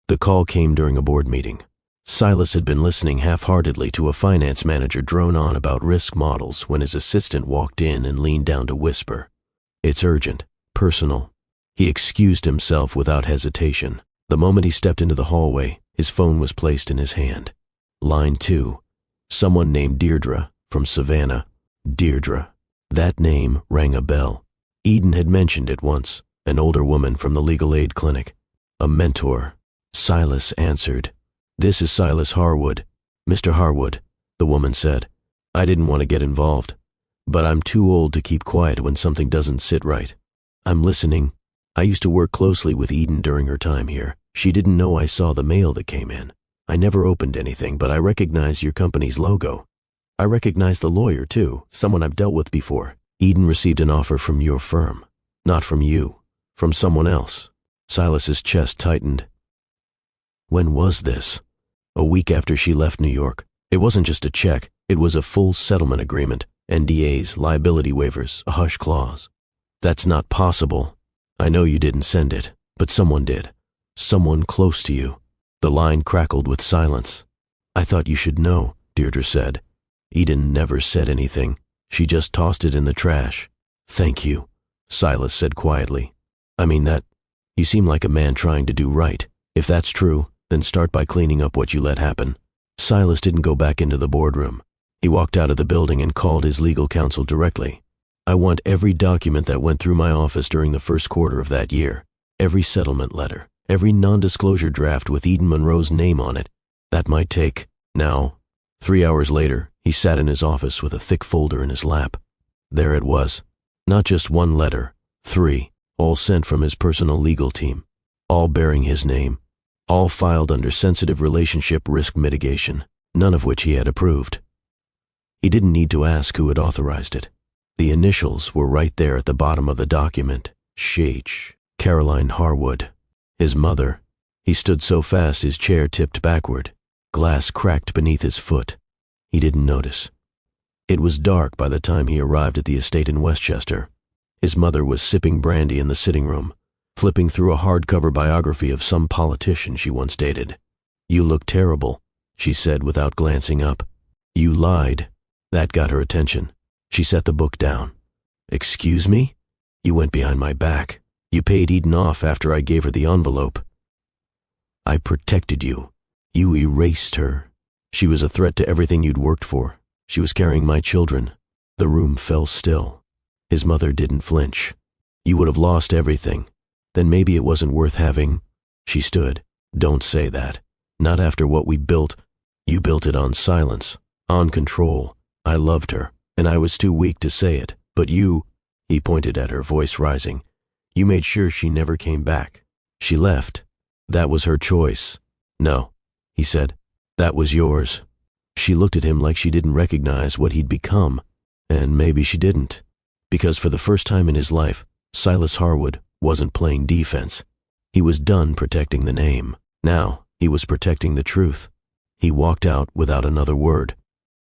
The call came during a board meeting. Silas had been listening half-heartedly to a finance manager drone on about risk models when his assistant walked in and leaned down to whisper. It's urgent, personal. He excused himself without hesitation. The moment he stepped into the hallway, his phone was placed in his hand. Line 2. Someone named Deirdre, from Savannah. Deirdre. That name rang a bell. Eden had mentioned it once, an older woman from the legal aid clinic. A mentor. Silas answered. This is Silas Harwood. Mr. Harwood, the woman said. I didn't want to get involved, but I'm too old to keep quiet when something doesn't sit right. I'm listening. I used to work closely with Eden during her time here. She didn't know I saw the mail that came in. I never opened anything, but I recognize your company's logo. I recognize the lawyer, too, someone I've dealt with before. Eden received an offer from your firm. Not from you. From someone else. Silas's chest tightened. When was this? A week after she left New York. It wasn't just a check. It was a full settlement agreement. NDAs, liability waivers, a hush clause. That's not possible. I know you didn't send it, but someone did. Someone close to you. The line crackled with silence. I thought you should know, Deirdre said. Eden never said anything. She just tossed it in the trash. Thank you, Silas said quietly. I mean that. You seem like a man trying to do right. If that's true, then start by cleaning up what you let happen. Silas didn't go back into the boardroom. He walked out of the building and called his legal counsel directly. I want every document that went through my office during the first quarter of that year. Every settlement letter. Every non-disclosure draft with Eden Monroe's name on it. That might take. Now, 3 hours later, he sat in his office with a thick folder in his lap. There it was. Not just one letter, 3, all sent from his personal legal team, all bearing his name, all filed under sensitive relationship risk mitigation, none of which he had approved. He didn't need to ask who had authorized it. The initials were right there at the bottom of the document. Shh. Caroline Harwood. His mother. He stood so fast his chair tipped backward. Glass cracked beneath his foot. He didn't notice. It was dark by the time he arrived at the estate in Westchester. His mother was sipping brandy in the sitting room, flipping through a hardcover biography of some politician she once dated. "You look terrible," she said without glancing up. "You lied." That got her attention. She set the book down. "Excuse me? You went behind my back. You paid Eden off after I gave her the envelope." "I protected you. You erased her. She was a threat to everything you'd worked for. She was carrying my children." The room fell still. His mother didn't flinch. "You would have lost everything. Then maybe it wasn't worth having." She stood. "Don't say that. Not after what we built. You built it on silence, on control. I loved her, and I was too weak to say it. But you," he pointed at her, voice rising, "you made sure she never came back. She left. That was her choice." "No," he said. "That was yours." She looked at him like she didn't recognize what he'd become. And maybe she didn't. Because for the first time in his life, Silas Harwood wasn't playing defense. He was done protecting the name. Now he was protecting the truth. He walked out without another word.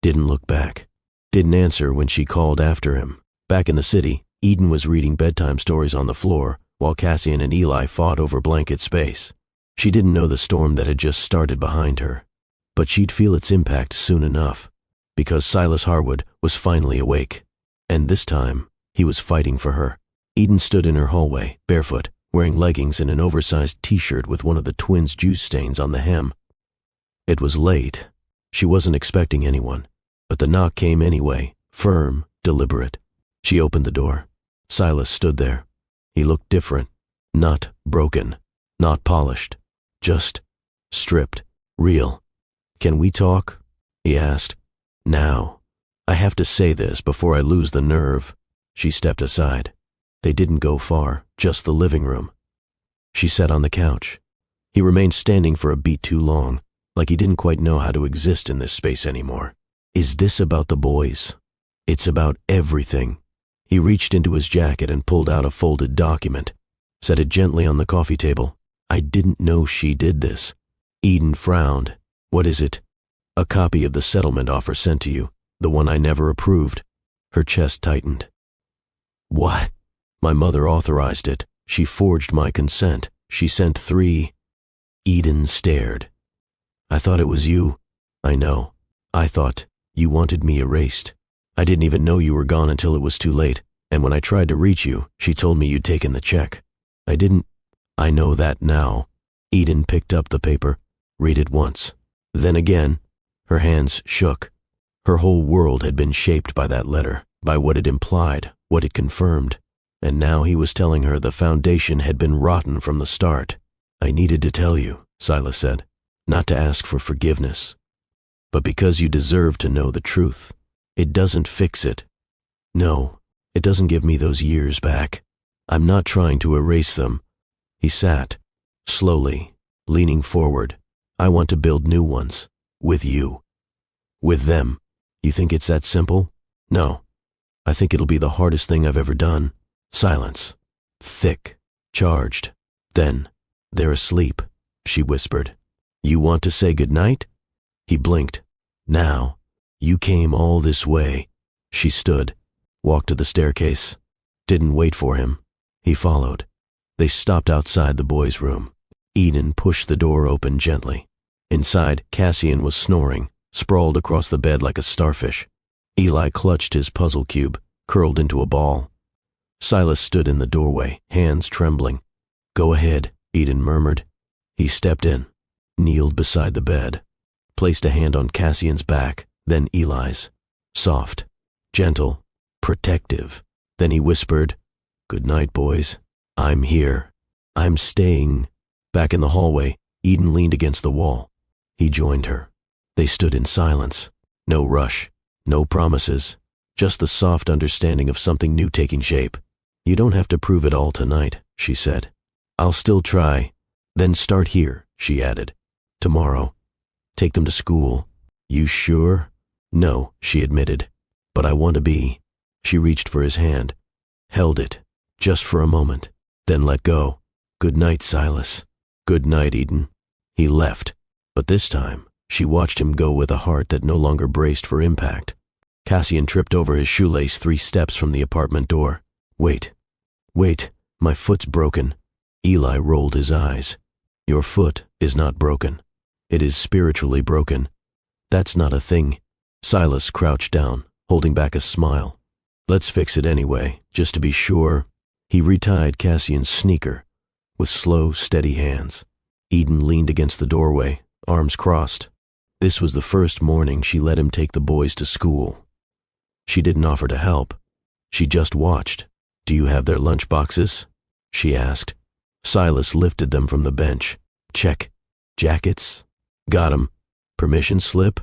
Didn't look back. Didn't answer when she called after him. Back in the city, Eden was reading bedtime stories on the floor while Cassian and Eli fought over blanket space. She didn't know the storm that had just started behind her. But she'd feel its impact soon enough, because Silas Harwood was finally awake. And this time, he was fighting for her. Eden stood in her hallway, barefoot, wearing leggings and an oversized t-shirt with one of the twins' juice stains on the hem. It was late. She wasn't expecting anyone, but the knock came anyway, firm, deliberate. She opened the door. Silas stood there. He looked different, not broken, not polished, just stripped, real. "Can we talk?" he asked. "Now. I have to say this before I lose the nerve." She stepped aside. They didn't go far, just the living room. She sat on the couch. He remained standing for a beat too long, like he didn't quite know how to exist in this space anymore. "Is this about the boys?" "It's about everything." He reached into his jacket and pulled out a folded document, set it gently on the coffee table. "I didn't know she did this." Eden frowned. "What is it?" "A copy of the settlement offer sent to you, the one I never approved." Her chest tightened. "What?" "My mother authorized it. She forged my consent. She sent 3. Eden stared. "I thought it was you." "I know. I thought you wanted me erased. I didn't even know you were gone until it was too late, and when I tried to reach you, she told me you'd taken the check. I didn't." "I know that now." Eden picked up the paper. "Read it once. Then again." Her hands shook. Her whole world had been shaped by that letter, by what it implied, what it confirmed. And now he was telling her the foundation had been rotten from the start. "I needed to tell you," Silas said, "not to ask for forgiveness, but because you deserve to know the truth. It doesn't fix it. No, it doesn't give me those years back. I'm not trying to erase them." He sat, slowly, leaning forward. "I want to build new ones. With you. With them. You think it's that simple? No. I think it'll be the hardest thing I've ever done." Silence. Thick. Charged. Then, "They're asleep," she whispered. "You want to say goodnight?" He blinked. "Now. You came all this way." She stood, walked to the staircase. Didn't wait for him. He followed. They stopped outside the boys' room. Eden pushed the door open gently. Inside, Cassian was snoring, sprawled across the bed like a starfish. Eli clutched his puzzle cube, curled into a ball. Silas stood in the doorway, hands trembling. "Go ahead," Eden murmured. He stepped in, kneeled beside the bed, placed a hand on Cassian's back, then Eli's. Soft, gentle, protective. Then he whispered, "Good night, boys. I'm here. I'm staying." Back in the hallway, Eden leaned against the wall. He joined her. They stood in silence. No rush, no promises, just the soft understanding of something new taking shape. You don't have to prove it all tonight, she said. I'll still try. Then start here, she added. Tomorrow. Take them to school. You sure? No, she admitted. But I want to be. She reached for his hand, held it, just for a moment, then let go. Good night, Silas. Good night, Eden. He left, but this time, she watched him go with a heart that no longer braced for impact. Cassian tripped over his shoelace 3 steps from the apartment door. Wait, my foot's broken. Eli rolled his eyes. Your foot is not broken. It is spiritually broken. That's not a thing. Silas crouched down, holding back a smile. Let's fix it anyway, just to be sure. He retied Cassian's sneaker with slow, steady hands. Eden leaned against the doorway, arms crossed. This was the first morning she let him take the boys to school. She didn't offer to help. She just watched. Do you have their lunch boxes? She asked. Silas lifted them from the bench. Check. Jackets? Got 'em. Permission slip?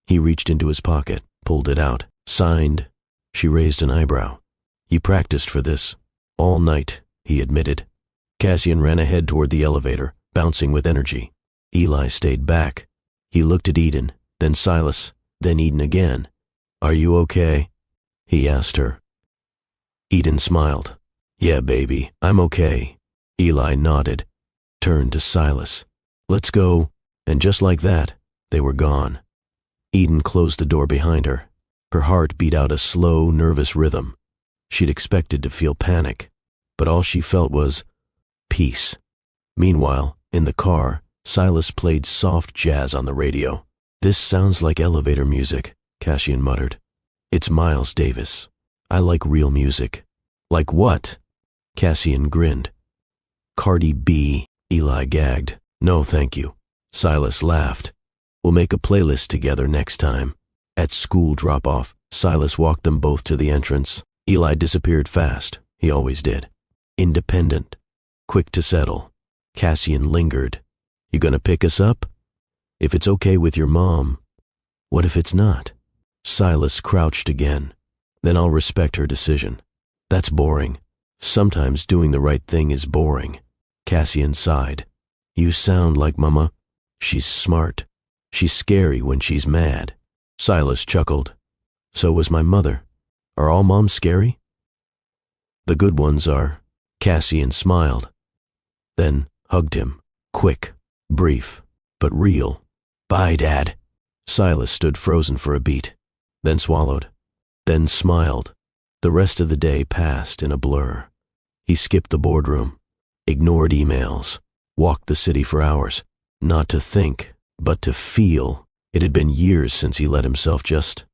He reached into his pocket, pulled it out. Signed. She raised an eyebrow. You practiced for this. All night, he admitted. Cassian ran ahead toward the elevator, bouncing with energy. Eli stayed back. He looked at Eden, then Silas, then Eden again. Are you okay? He asked her. Eden smiled. Yeah, baby, I'm okay. Eli nodded, turned to Silas. Let's go. And just like that, they were gone. Eden closed the door behind her. Her heart beat out a slow, nervous rhythm. She'd expected to feel panic, but all she felt was peace. Meanwhile, in the car, Silas played soft jazz on the radio. This sounds like elevator music, Cassian muttered. It's Miles Davis. I like real music. Like what? Cassian grinned. Cardi B, Eli gagged. No, thank you. Silas laughed. We'll make a playlist together next time. At school drop-off, Silas walked them both to the entrance. Eli disappeared fast. He always did. Independent. Quick to settle. Cassian lingered. You gonna pick us up? If it's okay with your mom. What if it's not? Silas crouched again. Then I'll respect her decision. That's boring. Sometimes doing the right thing is boring. Cassian sighed. You sound like Mama. She's smart. She's scary when she's mad. Silas chuckled. So was my mother. Are all moms scary? The good ones are. Cassian smiled. Then hugged him. Quick, brief, but real. Bye, Dad. Silas stood frozen for a beat, then swallowed, then smiled. The rest of the day passed in a blur. He skipped the boardroom, ignored emails, walked the city for hours, not to think, but to feel. It had been years since he let himself just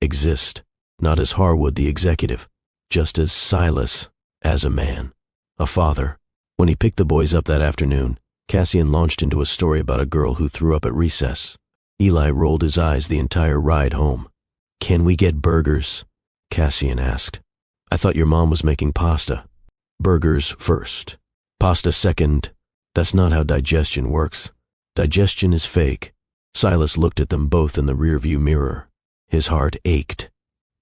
exist, not as Harwood the executive, just as Silas, as a man, a father. When he picked the boys up that afternoon, Cassian launched into a story about a girl who threw up at recess. Eli rolled his eyes the entire ride home. Can we get burgers? Cassian asked. I thought your mom was making pasta. Burgers first. Pasta second. That's not how digestion works. Digestion is fake. Silas looked at them both in the rearview mirror. His heart ached.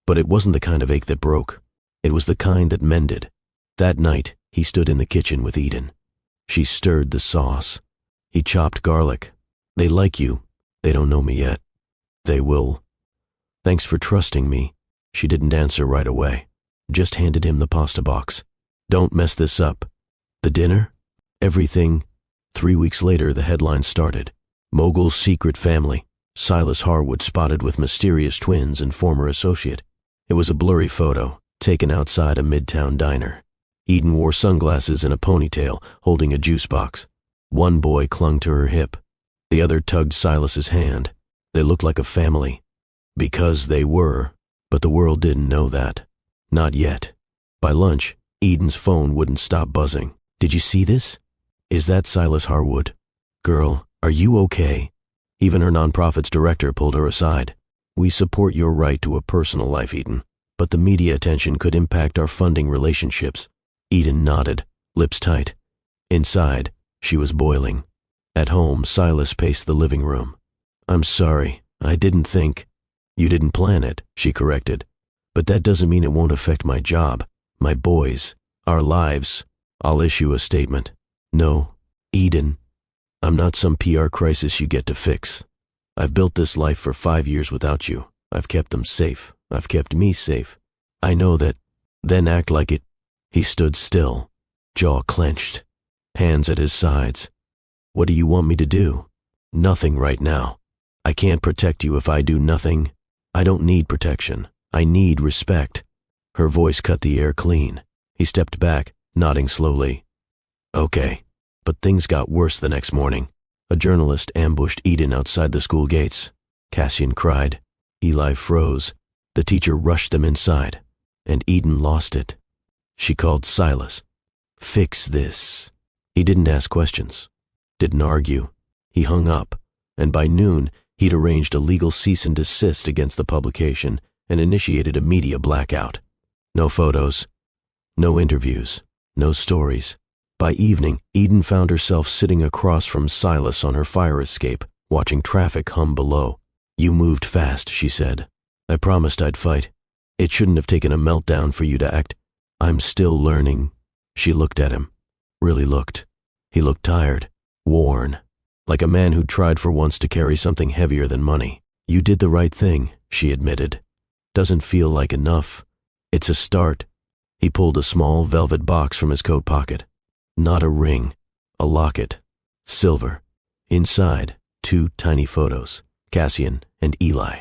But it wasn't the kind of ache that broke. It was the kind that mended. That night, he stood in the kitchen with Eden. She stirred the sauce. He chopped garlic. They like you. They don't know me yet. They will. Thanks for trusting me. She didn't answer right away. Just handed him the pasta box. Don't mess this up. The dinner? Everything. 3 weeks later, the headline started. Mogul's secret family. Silas Harwood spotted with mysterious twins and former associate. It was a blurry photo, taken outside a midtown diner. Eden wore sunglasses and a ponytail, holding a juice box. One boy clung to her hip. The other tugged Silas's hand. They looked like a family. Because they were, but the world didn't know that. Not yet. By lunch, Eden's phone wouldn't stop buzzing. Did you see this? Is that Silas Harwood? Girl, are you okay? Even her nonprofit's director pulled her aside. We support your right to a personal life, Eden, but the media attention could impact our funding relationships. Eden nodded, lips tight. Inside, she was boiling. At home, Silas paced the living room. I'm sorry, I didn't think. You didn't plan it, she corrected. But that doesn't mean it won't affect my job, my boys, our lives. I'll issue a statement. No, Eden, I'm not some PR crisis you get to fix. I've built this life for 5 years without you. I've kept them safe. I've kept me safe. I know that. Then act like it. He stood still, jaw clenched, hands at his sides. What do you want me to do? Nothing right now. I can't protect you if I do nothing. I don't need protection. I need respect. Her voice cut the air clean. He stepped back, nodding slowly. Okay. But things got worse the next morning. A journalist ambushed Eden outside the school gates. Cassian cried. Eli froze. The teacher rushed them inside, and Eden lost it. She called Silas. Fix this. He didn't ask questions, didn't argue. He hung up, and by noon, he'd arranged a legal cease and desist against the publication and initiated a media blackout. No photos, no interviews, no stories. By evening, Eden found herself sitting across from Silas on her fire escape, watching traffic hum below. You moved fast, she said. I promised I'd fight. It shouldn't have taken a meltdown for you to act. I'm still learning. She looked at him. Really looked. He looked tired, worn, like a man who'd tried for once to carry something heavier than money. You did the right thing, she admitted. Doesn't feel like enough. It's a start. He pulled a small velvet box from his coat pocket. Not a ring, a locket, silver. Inside, 2 tiny photos, Cassian and Eli.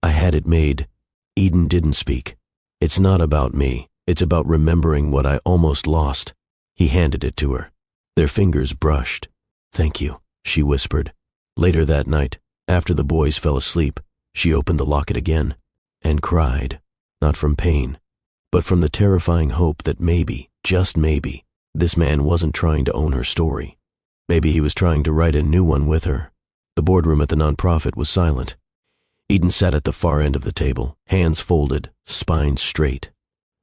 I had it made. Eden didn't speak. It's not about me. It's about remembering what I almost lost. He handed it to her. Their fingers brushed. Thank you, she whispered. Later that night, after the boys fell asleep, she opened the locket again and cried, not from pain, but from the terrifying hope that maybe, just maybe, this man wasn't trying to own her story. Maybe he was trying to write a new one with her. The boardroom at the nonprofit was silent. Eden sat at the far end of the table, hands folded, spine straight.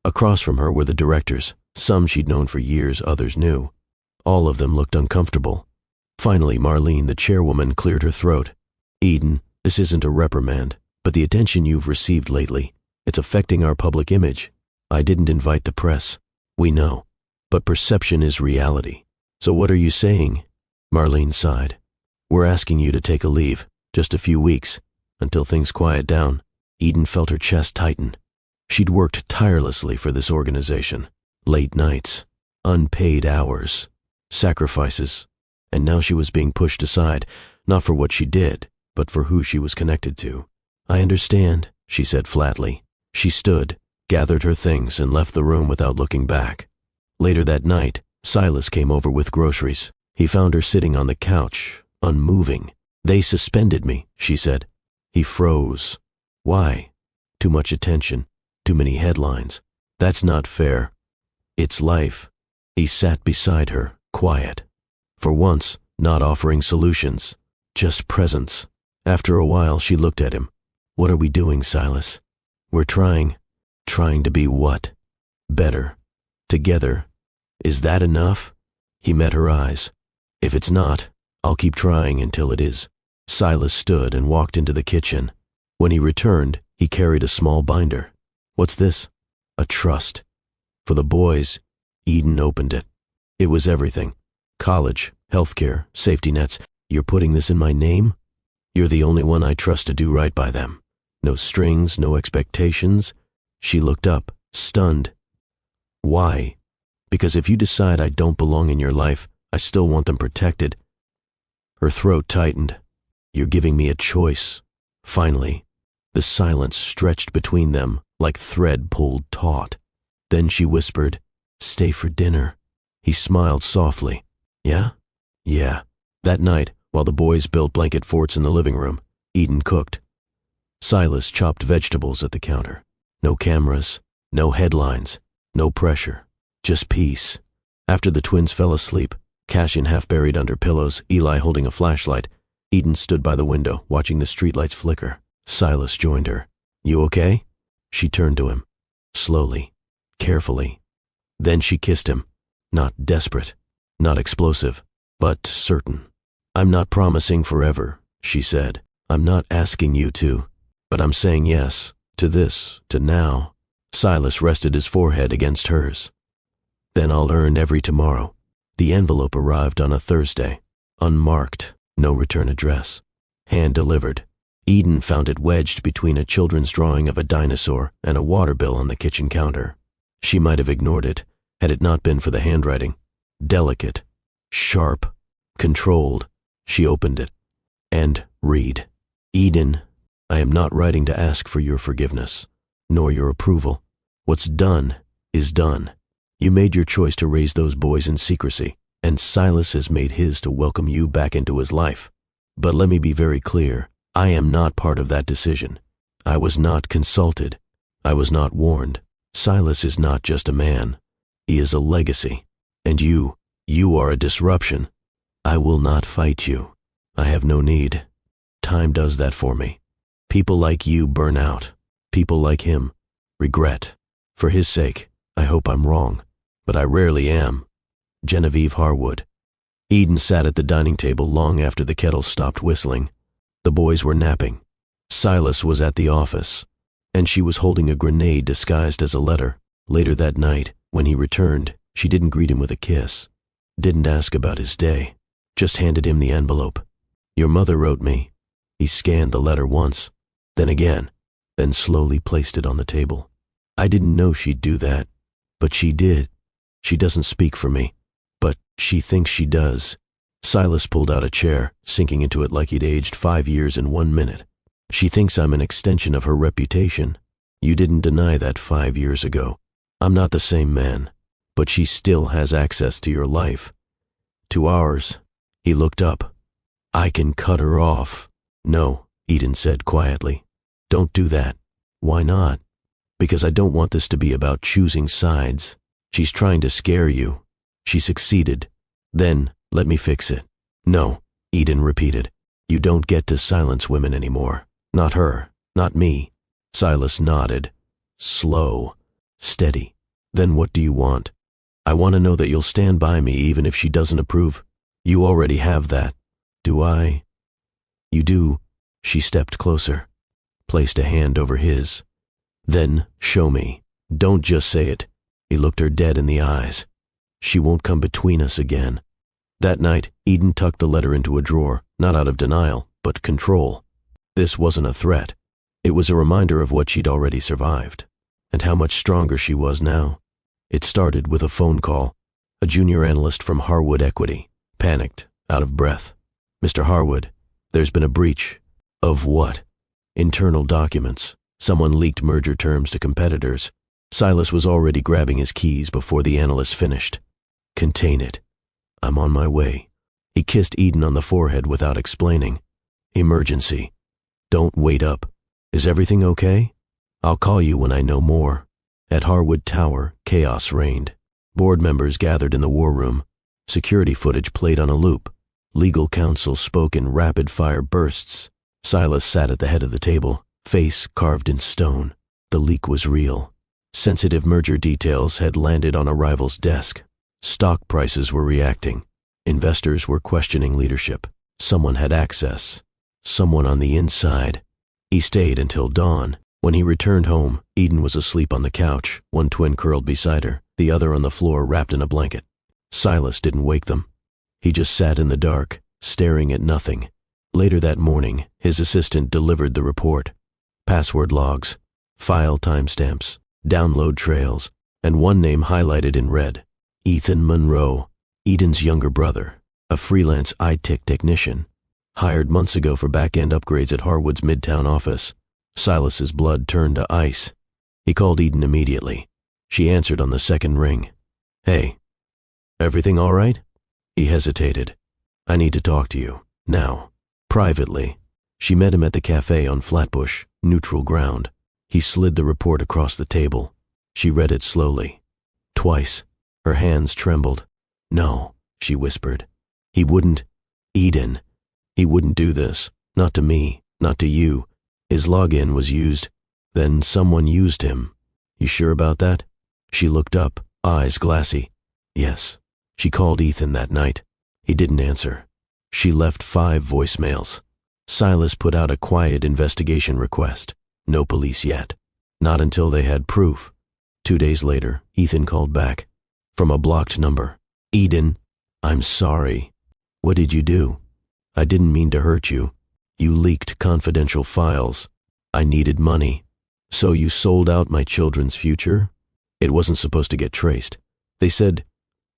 Across from her were the directors. Some she'd known for years, others new. All of them looked uncomfortable. Finally, Marlene, the chairwoman, cleared her throat. Eden, this isn't a reprimand, but the attention you've received lately, it's affecting our public image. I didn't invite the press. We know. But perception is reality. So what are you saying? Marlene sighed. We're asking you to take a leave, just a few weeks, until things quiet down. Eden felt her chest tighten. She'd worked tirelessly for this organization. Late nights, unpaid hours, sacrifices, and now she was being pushed aside, not for what she did, but for who she was connected to. I understand, she said flatly. She stood, gathered her things, and left the room without looking back. Later that night, Silas came over with groceries. He found her sitting on the couch, unmoving. They suspended me, she said. He froze. Why? Too much attention, too many headlines. That's not fair. It's life. He sat beside her, quiet. For once, not offering solutions, just presence. After a while, she looked at him. What are we doing, Silas? We're trying. Trying to be what? Better. Together. Is that enough? He met her eyes. If it's not, I'll keep trying until it is. Silas stood and walked into the kitchen. When he returned, he carried a small binder. What's this? A trust. For the boys. Eden opened it. It was everything. College, healthcare, safety nets. You're putting this in my name? You're the only one I trust to do right by them. No strings, no expectations. She looked up, stunned. Why? Because if you decide I don't belong in your life, I still want them protected. Her throat tightened. You're giving me a choice. Finally, the silence stretched between them like thread pulled taut. Then she whispered, Stay for dinner. He smiled softly. Yeah? Yeah. That night, while the boys built blanket forts in the living room, Eden cooked. Silas chopped vegetables at the counter. No cameras, no headlines, no pressure, just peace. After the twins fell asleep, Cassian half buried under pillows, Eli holding a flashlight, Eden stood by the window, watching the streetlights flicker. Silas joined her. You okay? She turned to him, slowly, carefully. Then she kissed him, not desperate, not explosive, but certain. I'm not promising forever, she said. I'm not asking you to. But I'm saying yes to this, to now. Silas rested his forehead against hers. Then I'll earn every tomorrow. The envelope arrived on a Thursday, unmarked, no return address. Hand-delivered. Eden found it wedged between a children's drawing of a dinosaur and a water bill on the kitchen counter. She might have ignored it, had it not been for the handwriting. Delicate, sharp, controlled. She opened it. And read. Eden, I am not writing to ask for your forgiveness, nor your approval. What's done is done. You made your choice to raise those boys in secrecy, and Silas has made his to welcome you back into his life. But let me be very clear, I am not part of that decision. I was not consulted. I was not warned. Silas is not just a man. He is a legacy. And you are a disruption. I will not fight you. I have no need. Time does that for me. People like you burn out. People like him regret. For his sake, I hope I'm wrong, but I rarely am. Genevieve Harwood. Eden sat at the dining table long after the kettle stopped whistling. The boys were napping. Silas was at the office, and she was holding a grenade disguised as a letter. Later that night, when he returned, she didn't greet him with a kiss, didn't ask about his day, just handed him the envelope. Your mother wrote me. He scanned the letter once, then again, then slowly placed it on the table. I didn't know she'd do that, but she did. She doesn't speak for me, but she thinks she does. Silas pulled out a chair, sinking into it like he'd aged 5 years in 1 minute. She thinks I'm an extension of her reputation. You didn't deny that 5 years ago. I'm not the same man, but she still has access to your life. To ours. He looked up. I can cut her off. No, Eden said quietly. Don't do that. Why not? Because I don't want this to be about choosing sides. She's trying to scare you. She succeeded. Then, let me fix it. No, Eden repeated. You don't get to silence women anymore. Not her, not me. Silas nodded. Slow, steady. Then what do you want? I want to know that you'll stand by me even if she doesn't approve. You already have that. Do I? You do. She stepped closer, placed a hand over his. Then, show me. Don't just say it. He looked her dead in the eyes. She won't come between us again. That night, Eden tucked the letter into a drawer, not out of denial, but control. This wasn't a threat. It was a reminder of what she'd already survived, and how much stronger she was now. It started with a phone call. A junior analyst from Harwood Equity, panicked, out of breath. Mr. Harwood, there's been a breach. Of what? Internal documents. Someone leaked merger terms to competitors. Silas was already grabbing his keys before the analyst finished. Contain it. I'm on my way. He kissed Eden on the forehead without explaining. Emergency. Don't wait up. Is everything okay? I'll call you when I know more. At Harwood Tower, chaos reigned. Board members gathered in the war room. Security footage played on a loop. Legal counsel spoke in rapid-fire bursts. Silas sat at the head of the table, face carved in stone. The leak was real. Sensitive merger details had landed on a rival's desk. Stock prices were reacting. Investors were questioning leadership. Someone had access. Someone on the inside. He stayed until dawn. When he returned home, Eden was asleep on the couch, one twin curled beside her, the other on the floor wrapped in a blanket. Silas didn't wake them. He just sat in the dark, staring at nothing. Later that morning, his assistant delivered the report. Password logs, file timestamps, download trails, and one name highlighted in red. Ethan Monroe, Eden's younger brother, a freelance IT technician, hired months ago for back-end upgrades at Harwood's Midtown office. Silas's blood turned to ice. He called Eden immediately. She answered on the second ring. Hey, everything all right? He hesitated. I need to talk to you, now, privately. She met him at the cafe on Flatbush, neutral ground. He slid the report across the table. She read it slowly. Twice. Her hands trembled. No, she whispered. He wouldn't. Eden. He wouldn't do this. Not to me. Not to you. His login was used. Then someone used him. You sure about that? She looked up, eyes glassy. Yes. She called Ethan that night. He didn't answer. She left 5 voicemails. Silas put out a quiet investigation request. No police yet. Not until they had proof. 2 days later, Ethan called back. From a blocked number. Eden, I'm sorry. What did you do? I didn't mean to hurt you. You leaked confidential files. I needed money. So you sold out my children's future? It wasn't supposed to get traced. They said,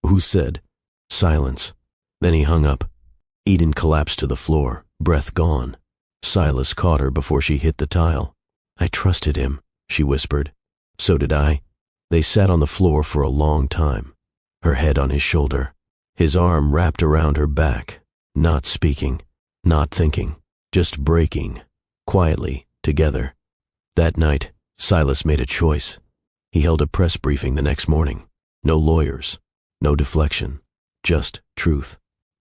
who said? Silence. Then he hung up. Eden collapsed to the floor, breath gone. Silas caught her before she hit the tile. I trusted him, she whispered. So did I. They sat on the floor for a long time, her head on his shoulder, his arm wrapped around her back, not speaking, not thinking, just breaking, quietly, together. That night, Silas made a choice. He held a press briefing the next morning. No lawyers, no deflection, just truth.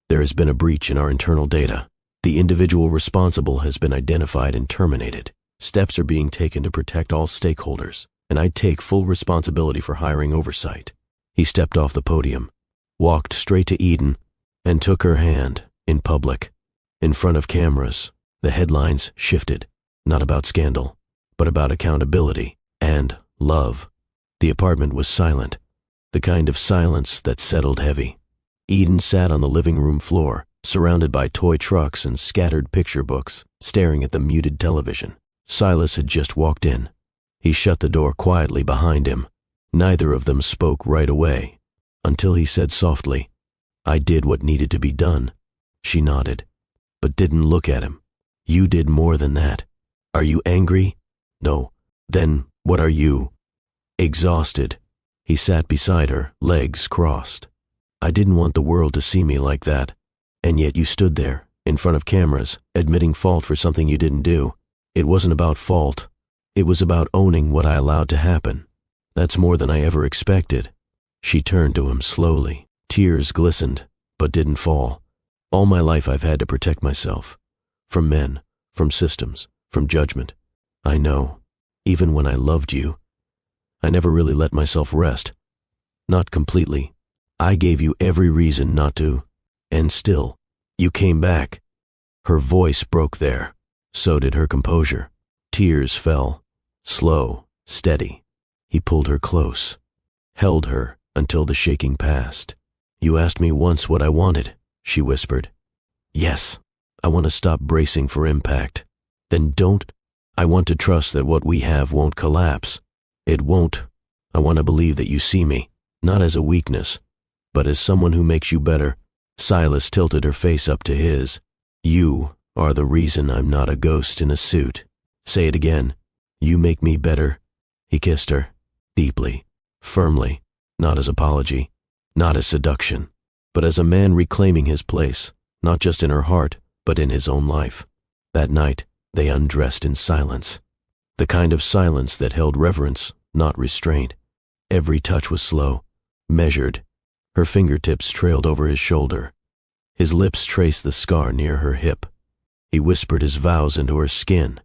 There has been a breach in our internal data. The individual responsible has been identified and terminated. Steps are being taken to protect all stakeholders, and I take full responsibility for hiring oversight. He stepped off the podium, walked straight to Eden, and took her hand, in public. In front of cameras, the headlines shifted, not about scandal, but about accountability and love. The apartment was silent, the kind of silence that settled heavy. Eden sat on the living room floor, surrounded by toy trucks and scattered picture books, staring at the muted television. Silas had just walked in. He shut the door quietly behind him. Neither of them spoke right away, until he said softly, I did what needed to be done. She nodded, but didn't look at him. You did more than that. Are you angry? No. Then what are you? Exhausted. He sat beside her, legs crossed. I didn't want the world to see me like that. And yet you stood there, in front of cameras, admitting fault for something you didn't do. It wasn't about fault. It was about owning what I allowed to happen. That's more than I ever expected. She turned to him slowly. Tears glistened, but didn't fall. All my life I've had to protect myself. From men, from systems, from judgment. I know. Even when I loved you, I never really let myself rest. Not completely. I gave you every reason not to. And still, you came back. Her voice broke there. So did her composure. Tears fell. Slow, steady. He pulled her close. Held her until the shaking passed. You asked me once what I wanted, she whispered. Yes, I want to stop bracing for impact. Then don't. I want to trust that what we have won't collapse. It won't. I want to believe that you see me, not as a weakness, but as someone who makes you better. Silas tilted her face up to his. You are the reason I'm not a ghost in a suit. Say it again. You make me better. He kissed her, deeply, firmly, not as apology, not as seduction, but as a man reclaiming his place, not just in her heart, but in his own life. That night, they undressed in silence. The kind of silence that held reverence, not restraint. Every touch was slow, measured. Her fingertips trailed over his shoulder. His lips traced the scar near her hip. He whispered his vows into her skin,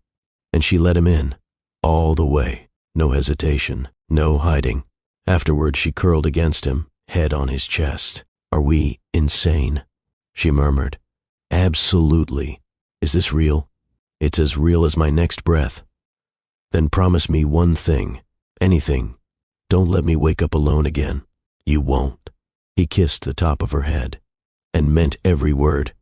and she let him in, all the way. No hesitation, no hiding. Afterward, she curled against him, head on his chest. Are we insane? She murmured. Absolutely. Is this real? It's as real as my next breath. Then promise me one thing, anything. Don't let me wake up alone again. You won't. He kissed the top of her head, and meant every word.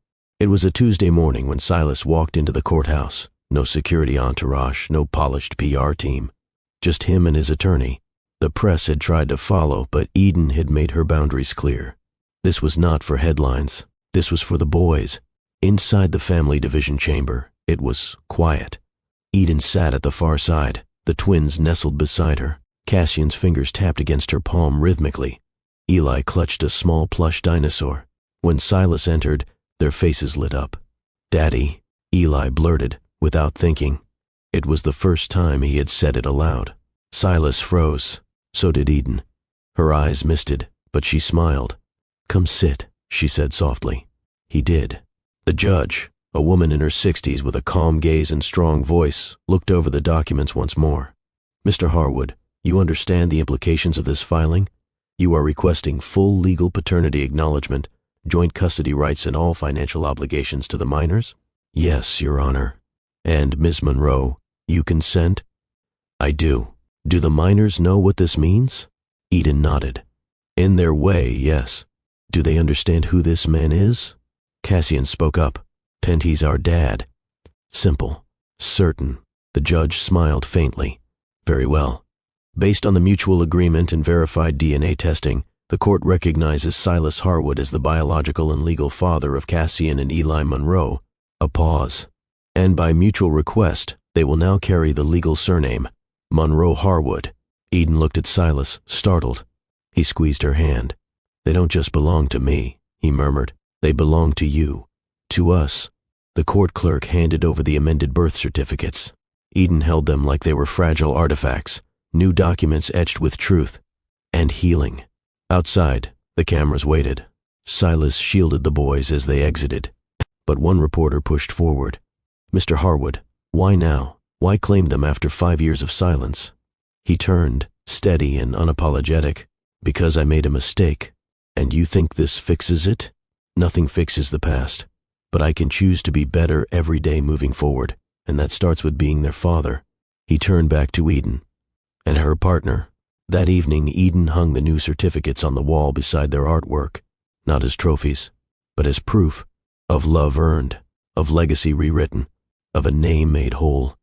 It was a Tuesday morning when Silas walked into the courthouse. No security entourage, no polished PR team. Just him and his attorney. The press had tried to follow, but Eden had made her boundaries clear. This was not for headlines. This was for the boys. Inside the family division chamber, it was quiet. Eden sat at the far side, the twins nestled beside her. Cassian's fingers tapped against her palm rhythmically. Eli clutched a small plush dinosaur. When Silas entered, their faces lit up. Daddy, Eli blurted, without thinking. It was the first time he had said it aloud. Silas froze. So did Eden. Her eyes misted, but she smiled. Come sit, she said softly. He did. The judge, a woman in her 60s with a calm gaze and strong voice, looked over the documents once more. Mr. Harwood, you understand the implications of this filing? You are requesting full legal paternity acknowledgement, joint custody rights and all financial obligations to the minors? Yes, Your Honor. And Ms. Monroe, you consent? I do. Do the miners know what this means? Eden nodded. In their way, yes. Do they understand who this man is? Cassian spoke up. He's our dad. Simple. Certain. The judge smiled faintly. Very well. Based on the mutual agreement and verified DNA testing, the court recognizes Silas Harwood as the biological and legal father of Cassian and Eli Monroe. A pause. And by mutual request, they will now carry the legal surname, Monroe Harwood. Eden looked at Silas, startled. He squeezed her hand. They don't just belong to me, he murmured. They belong to you. To us. The court clerk handed over the amended birth certificates. Eden held them like they were fragile artifacts, new documents etched with truth and healing. Outside, the cameras waited. Silas shielded the boys as they exited. But one reporter pushed forward. Mr. Harwood, why now? Why claim them after 5 years of silence? He turned, steady and unapologetic. Because I made a mistake. And you think this fixes it? Nothing fixes the past. But I can choose to be better every day moving forward, and that starts with being their father. He turned back to Eden. And her partner. That evening, Eden hung the new certificates on the wall beside their artwork, not as trophies, but as proof of love earned, of legacy rewritten, of a name made whole.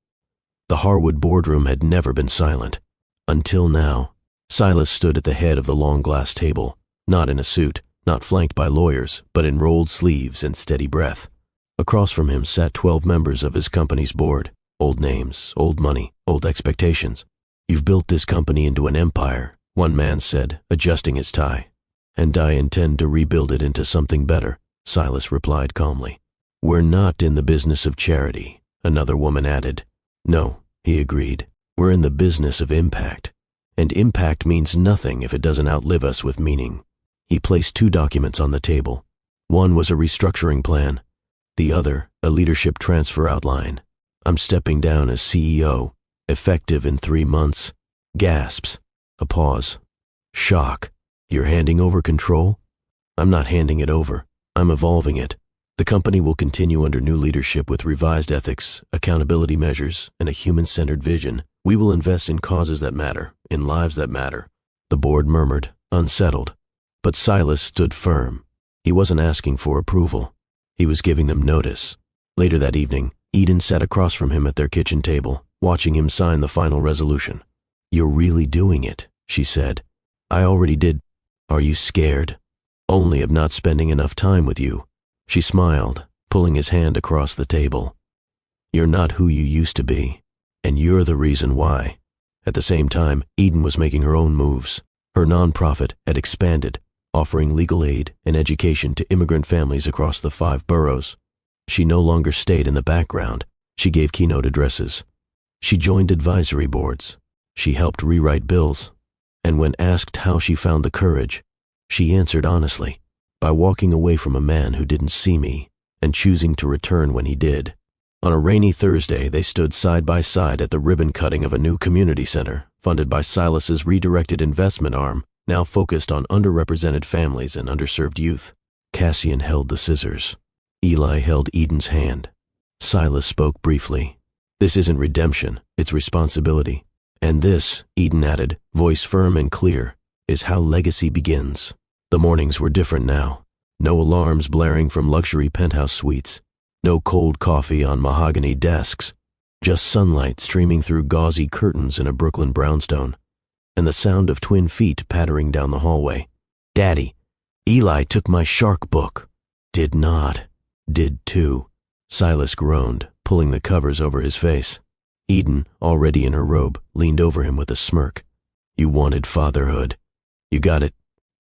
The Harwood boardroom had never been silent. Until now. Silas stood at the head of the long glass table, not in a suit, not flanked by lawyers, but in rolled sleeves and steady breath. Across from him sat 12 members of his company's board, old names, old money, old expectations. You've built this company into an empire, one man said, adjusting his tie. And I intend to rebuild it into something better, Silas replied calmly. We're not in the business of charity, another woman added. No, he agreed. We're in the business of impact. And impact means nothing if it doesn't outlive us with meaning. He placed 2 documents on the table. One was a restructuring plan. The other, a leadership transfer outline. I'm stepping down as CEO, effective in 3 months. Gasps. A pause. Shock. You're handing over control? I'm not handing it over. I'm evolving it. The company will continue under new leadership with revised ethics, accountability measures, and a human-centered vision. We will invest in causes that matter, in lives that matter. The board murmured, unsettled. But Silas stood firm. He wasn't asking for approval. He was giving them notice. Later that evening, Eden sat across from him at their kitchen table, watching him sign the final resolution. You're really doing it, she said. I already did. Are you scared? Only of not spending enough time with you. She smiled, pulling his hand across the table. You're not who you used to be, and you're the reason why. At the same time, Eden was making her own moves. Her nonprofit had expanded, offering legal aid and education to immigrant families across the 5 boroughs. She no longer stayed in the background. She gave keynote addresses. She joined advisory boards. She helped rewrite bills. And when asked how she found the courage, she answered honestly, by walking away from a man who didn't see me and choosing to return when he did. On a rainy Thursday, they stood side by side at the ribbon cutting of a new community center, funded by Silas's redirected investment arm, now focused on underrepresented families and underserved youth. Cassian held the scissors. Eli held Eden's hand. Silas spoke briefly. This isn't redemption, it's responsibility. And this, Eden added, voice firm and clear, is how legacy begins. The mornings were different now. No alarms blaring from luxury penthouse suites. No cold coffee on mahogany desks. Just sunlight streaming through gauzy curtains in a Brooklyn brownstone. And the sound of twin feet pattering down the hallway. Daddy, Eli took my shark book. Did not. Did too. Silas groaned, pulling the covers over his face. Eden, already in her robe, leaned over him with a smirk. You wanted fatherhood. You got it.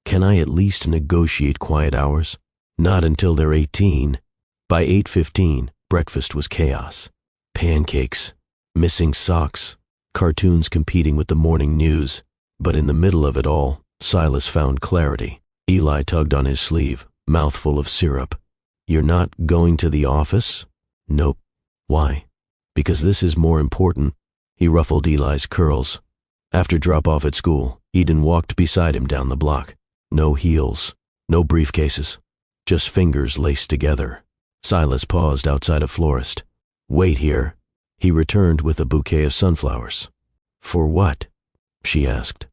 Can I at least negotiate quiet hours? Not until they're 18. By 8:15, breakfast was chaos. Pancakes, missing socks, cartoons competing with the morning news. But in the middle of it all, Silas found clarity. Eli tugged on his sleeve, mouthful of syrup. You're not going to the office? Nope. Why? Because this is more important. He ruffled Eli's curls. After drop-off at school, Eden walked beside him down the block. No heels, no briefcases, just fingers laced together. Silas paused outside a florist. Wait here. He returned with a bouquet of sunflowers. For what? She asked.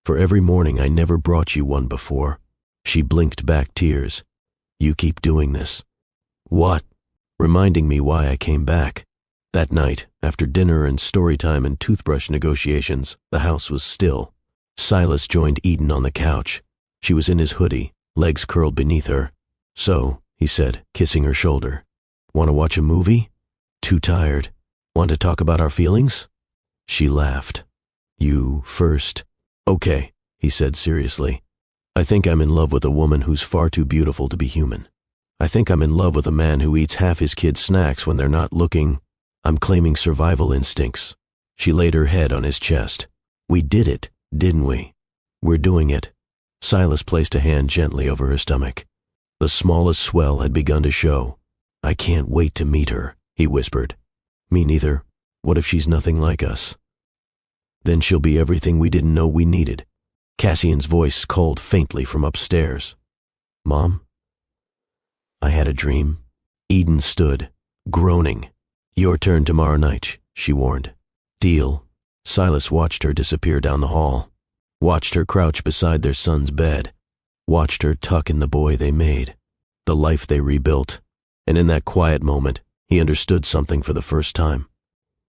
For every morning I never brought you one before. She blinked back tears. You keep doing this. What? Reminding me why I came back. That night, after dinner and story time and toothbrush negotiations, the house was still. Silas joined Eden on the couch. She was in his hoodie, legs curled beneath her. So, he said, kissing her shoulder. Want to watch a movie? Too tired. Want to talk about our feelings? She laughed. You first. Okay, he said seriously. I think I'm in love with a woman who's far too beautiful to be human. I think I'm in love with a man who eats half his kids' snacks when they're not looking. I'm claiming survival instincts. She laid her head on his chest. We did it, didn't we? We're doing it. Silas placed a hand gently over her stomach. The smallest swell had begun to show. I can't wait to meet her, he whispered. Me neither. What if she's nothing like us? Then she'll be everything we didn't know we needed. Cassian's voice called faintly from upstairs. Mom? I had a dream. Eden stood, groaning. Your turn tomorrow night, she warned. Deal. Silas watched her disappear down the hall. Watched her crouch beside their son's bed. Watched her tuck in the boy they made. The life they rebuilt. And in that quiet moment, he understood something for the first time.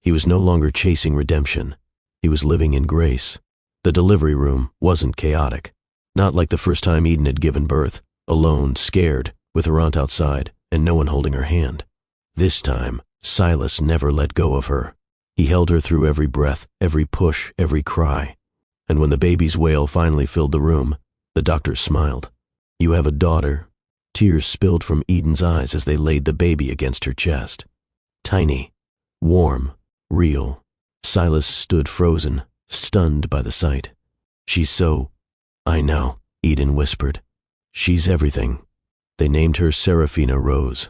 He was no longer chasing redemption. He was living in grace. The delivery room wasn't chaotic. Not like the first time Eden had given birth, alone, scared, with her aunt outside, and no one holding her hand. This time, Silas never let go of her. He held her through every breath, every push, every cry. And when the baby's wail finally filled the room, the doctor smiled. You have a daughter. Tears spilled from Eden's eyes as they laid the baby against her chest. Tiny, warm, real. Silas stood frozen, stunned by the sight. She's so... I know, Eden whispered. She's everything. They named her Seraphina Rose.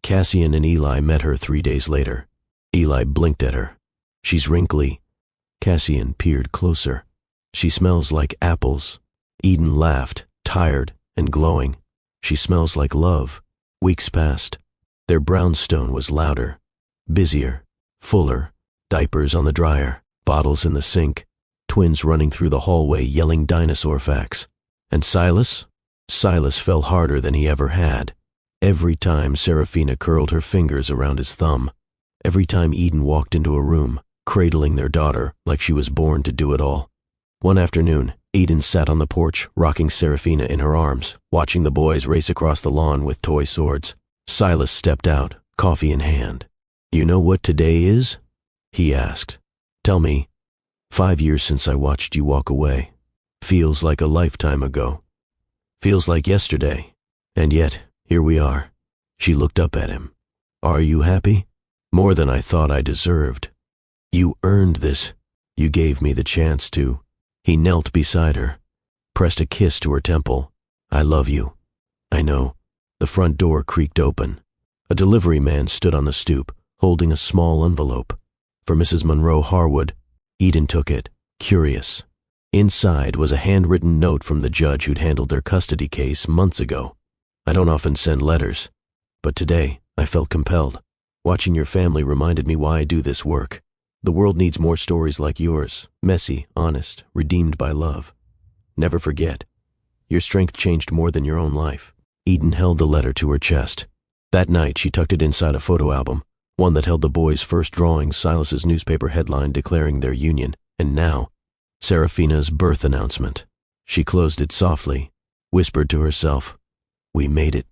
Cassian and Eli met her 3 days later. Eli blinked at her. She's wrinkly. Cassian peered closer. She smells like apples. Eden laughed, tired and glowing. She smells like love. Weeks passed. Their brownstone was louder, busier, fuller. Diapers on the dryer, bottles in the sink, twins running through the hallway yelling dinosaur facts. And Silas? Silas fell harder than he ever had. Every time Seraphina curled her fingers around his thumb. Every time Eden walked into a room, cradling their daughter like she was born to do it all. One afternoon, Eden sat on the porch, rocking Seraphina in her arms, watching the boys race across the lawn with toy swords. Silas stepped out, coffee in hand. You know what today is? He asked. Tell me. 5 years since I watched you walk away. Feels like a lifetime ago. Feels like yesterday. And yet, here we are. She looked up at him. Are you happy? More than I thought I deserved. You earned this. You gave me the chance to. He knelt beside her, pressed a kiss to her temple. I love you. I know. The front door creaked open. A delivery man stood on the stoop, holding a small envelope. For Mrs. Monroe Harwood. Eden took it, curious. Inside was a handwritten note from the judge who'd handled their custody case months ago. I don't often send letters, but today I felt compelled. Watching your family reminded me why I do this work. The world needs more stories like yours, messy, honest, redeemed by love. Never forget. Your strength changed more than your own life. Eden held the letter to her chest. That night she tucked it inside a photo album. One that held the boys' first drawings, Silas's newspaper headline declaring their union, and now, Seraphina's birth announcement. She closed it softly, whispered to herself, We made it.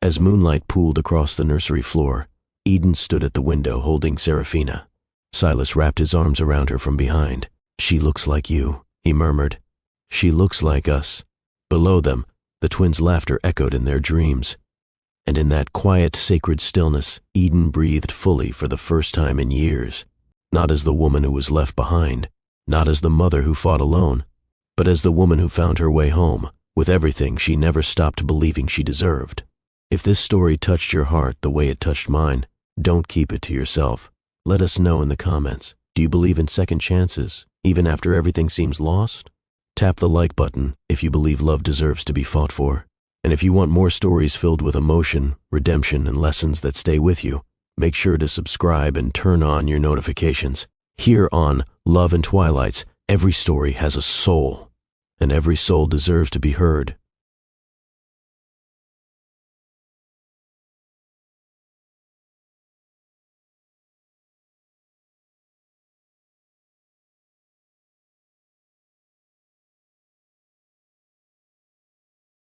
As moonlight pooled across the nursery floor, Eden stood at the window holding Seraphina. Silas wrapped his arms around her from behind. She looks like you, he murmured. She looks like us. Below them, the twins' laughter echoed in their dreams. And in that quiet, sacred stillness, Eden breathed fully for the first time in years. Not as the woman who was left behind, not as the mother who fought alone, but as the woman who found her way home, with everything she never stopped believing she deserved. If this story touched your heart the way it touched mine, don't keep it to yourself. Let us know in the comments. Do you believe in second chances, even after everything seems lost? Tap the like button if you believe love deserves to be fought for. And if you want more stories filled with emotion, redemption, and lessons that stay with you, make sure to subscribe and turn on your notifications here on Love and Twilights, every story has a soul, and every soul deserves to be heard.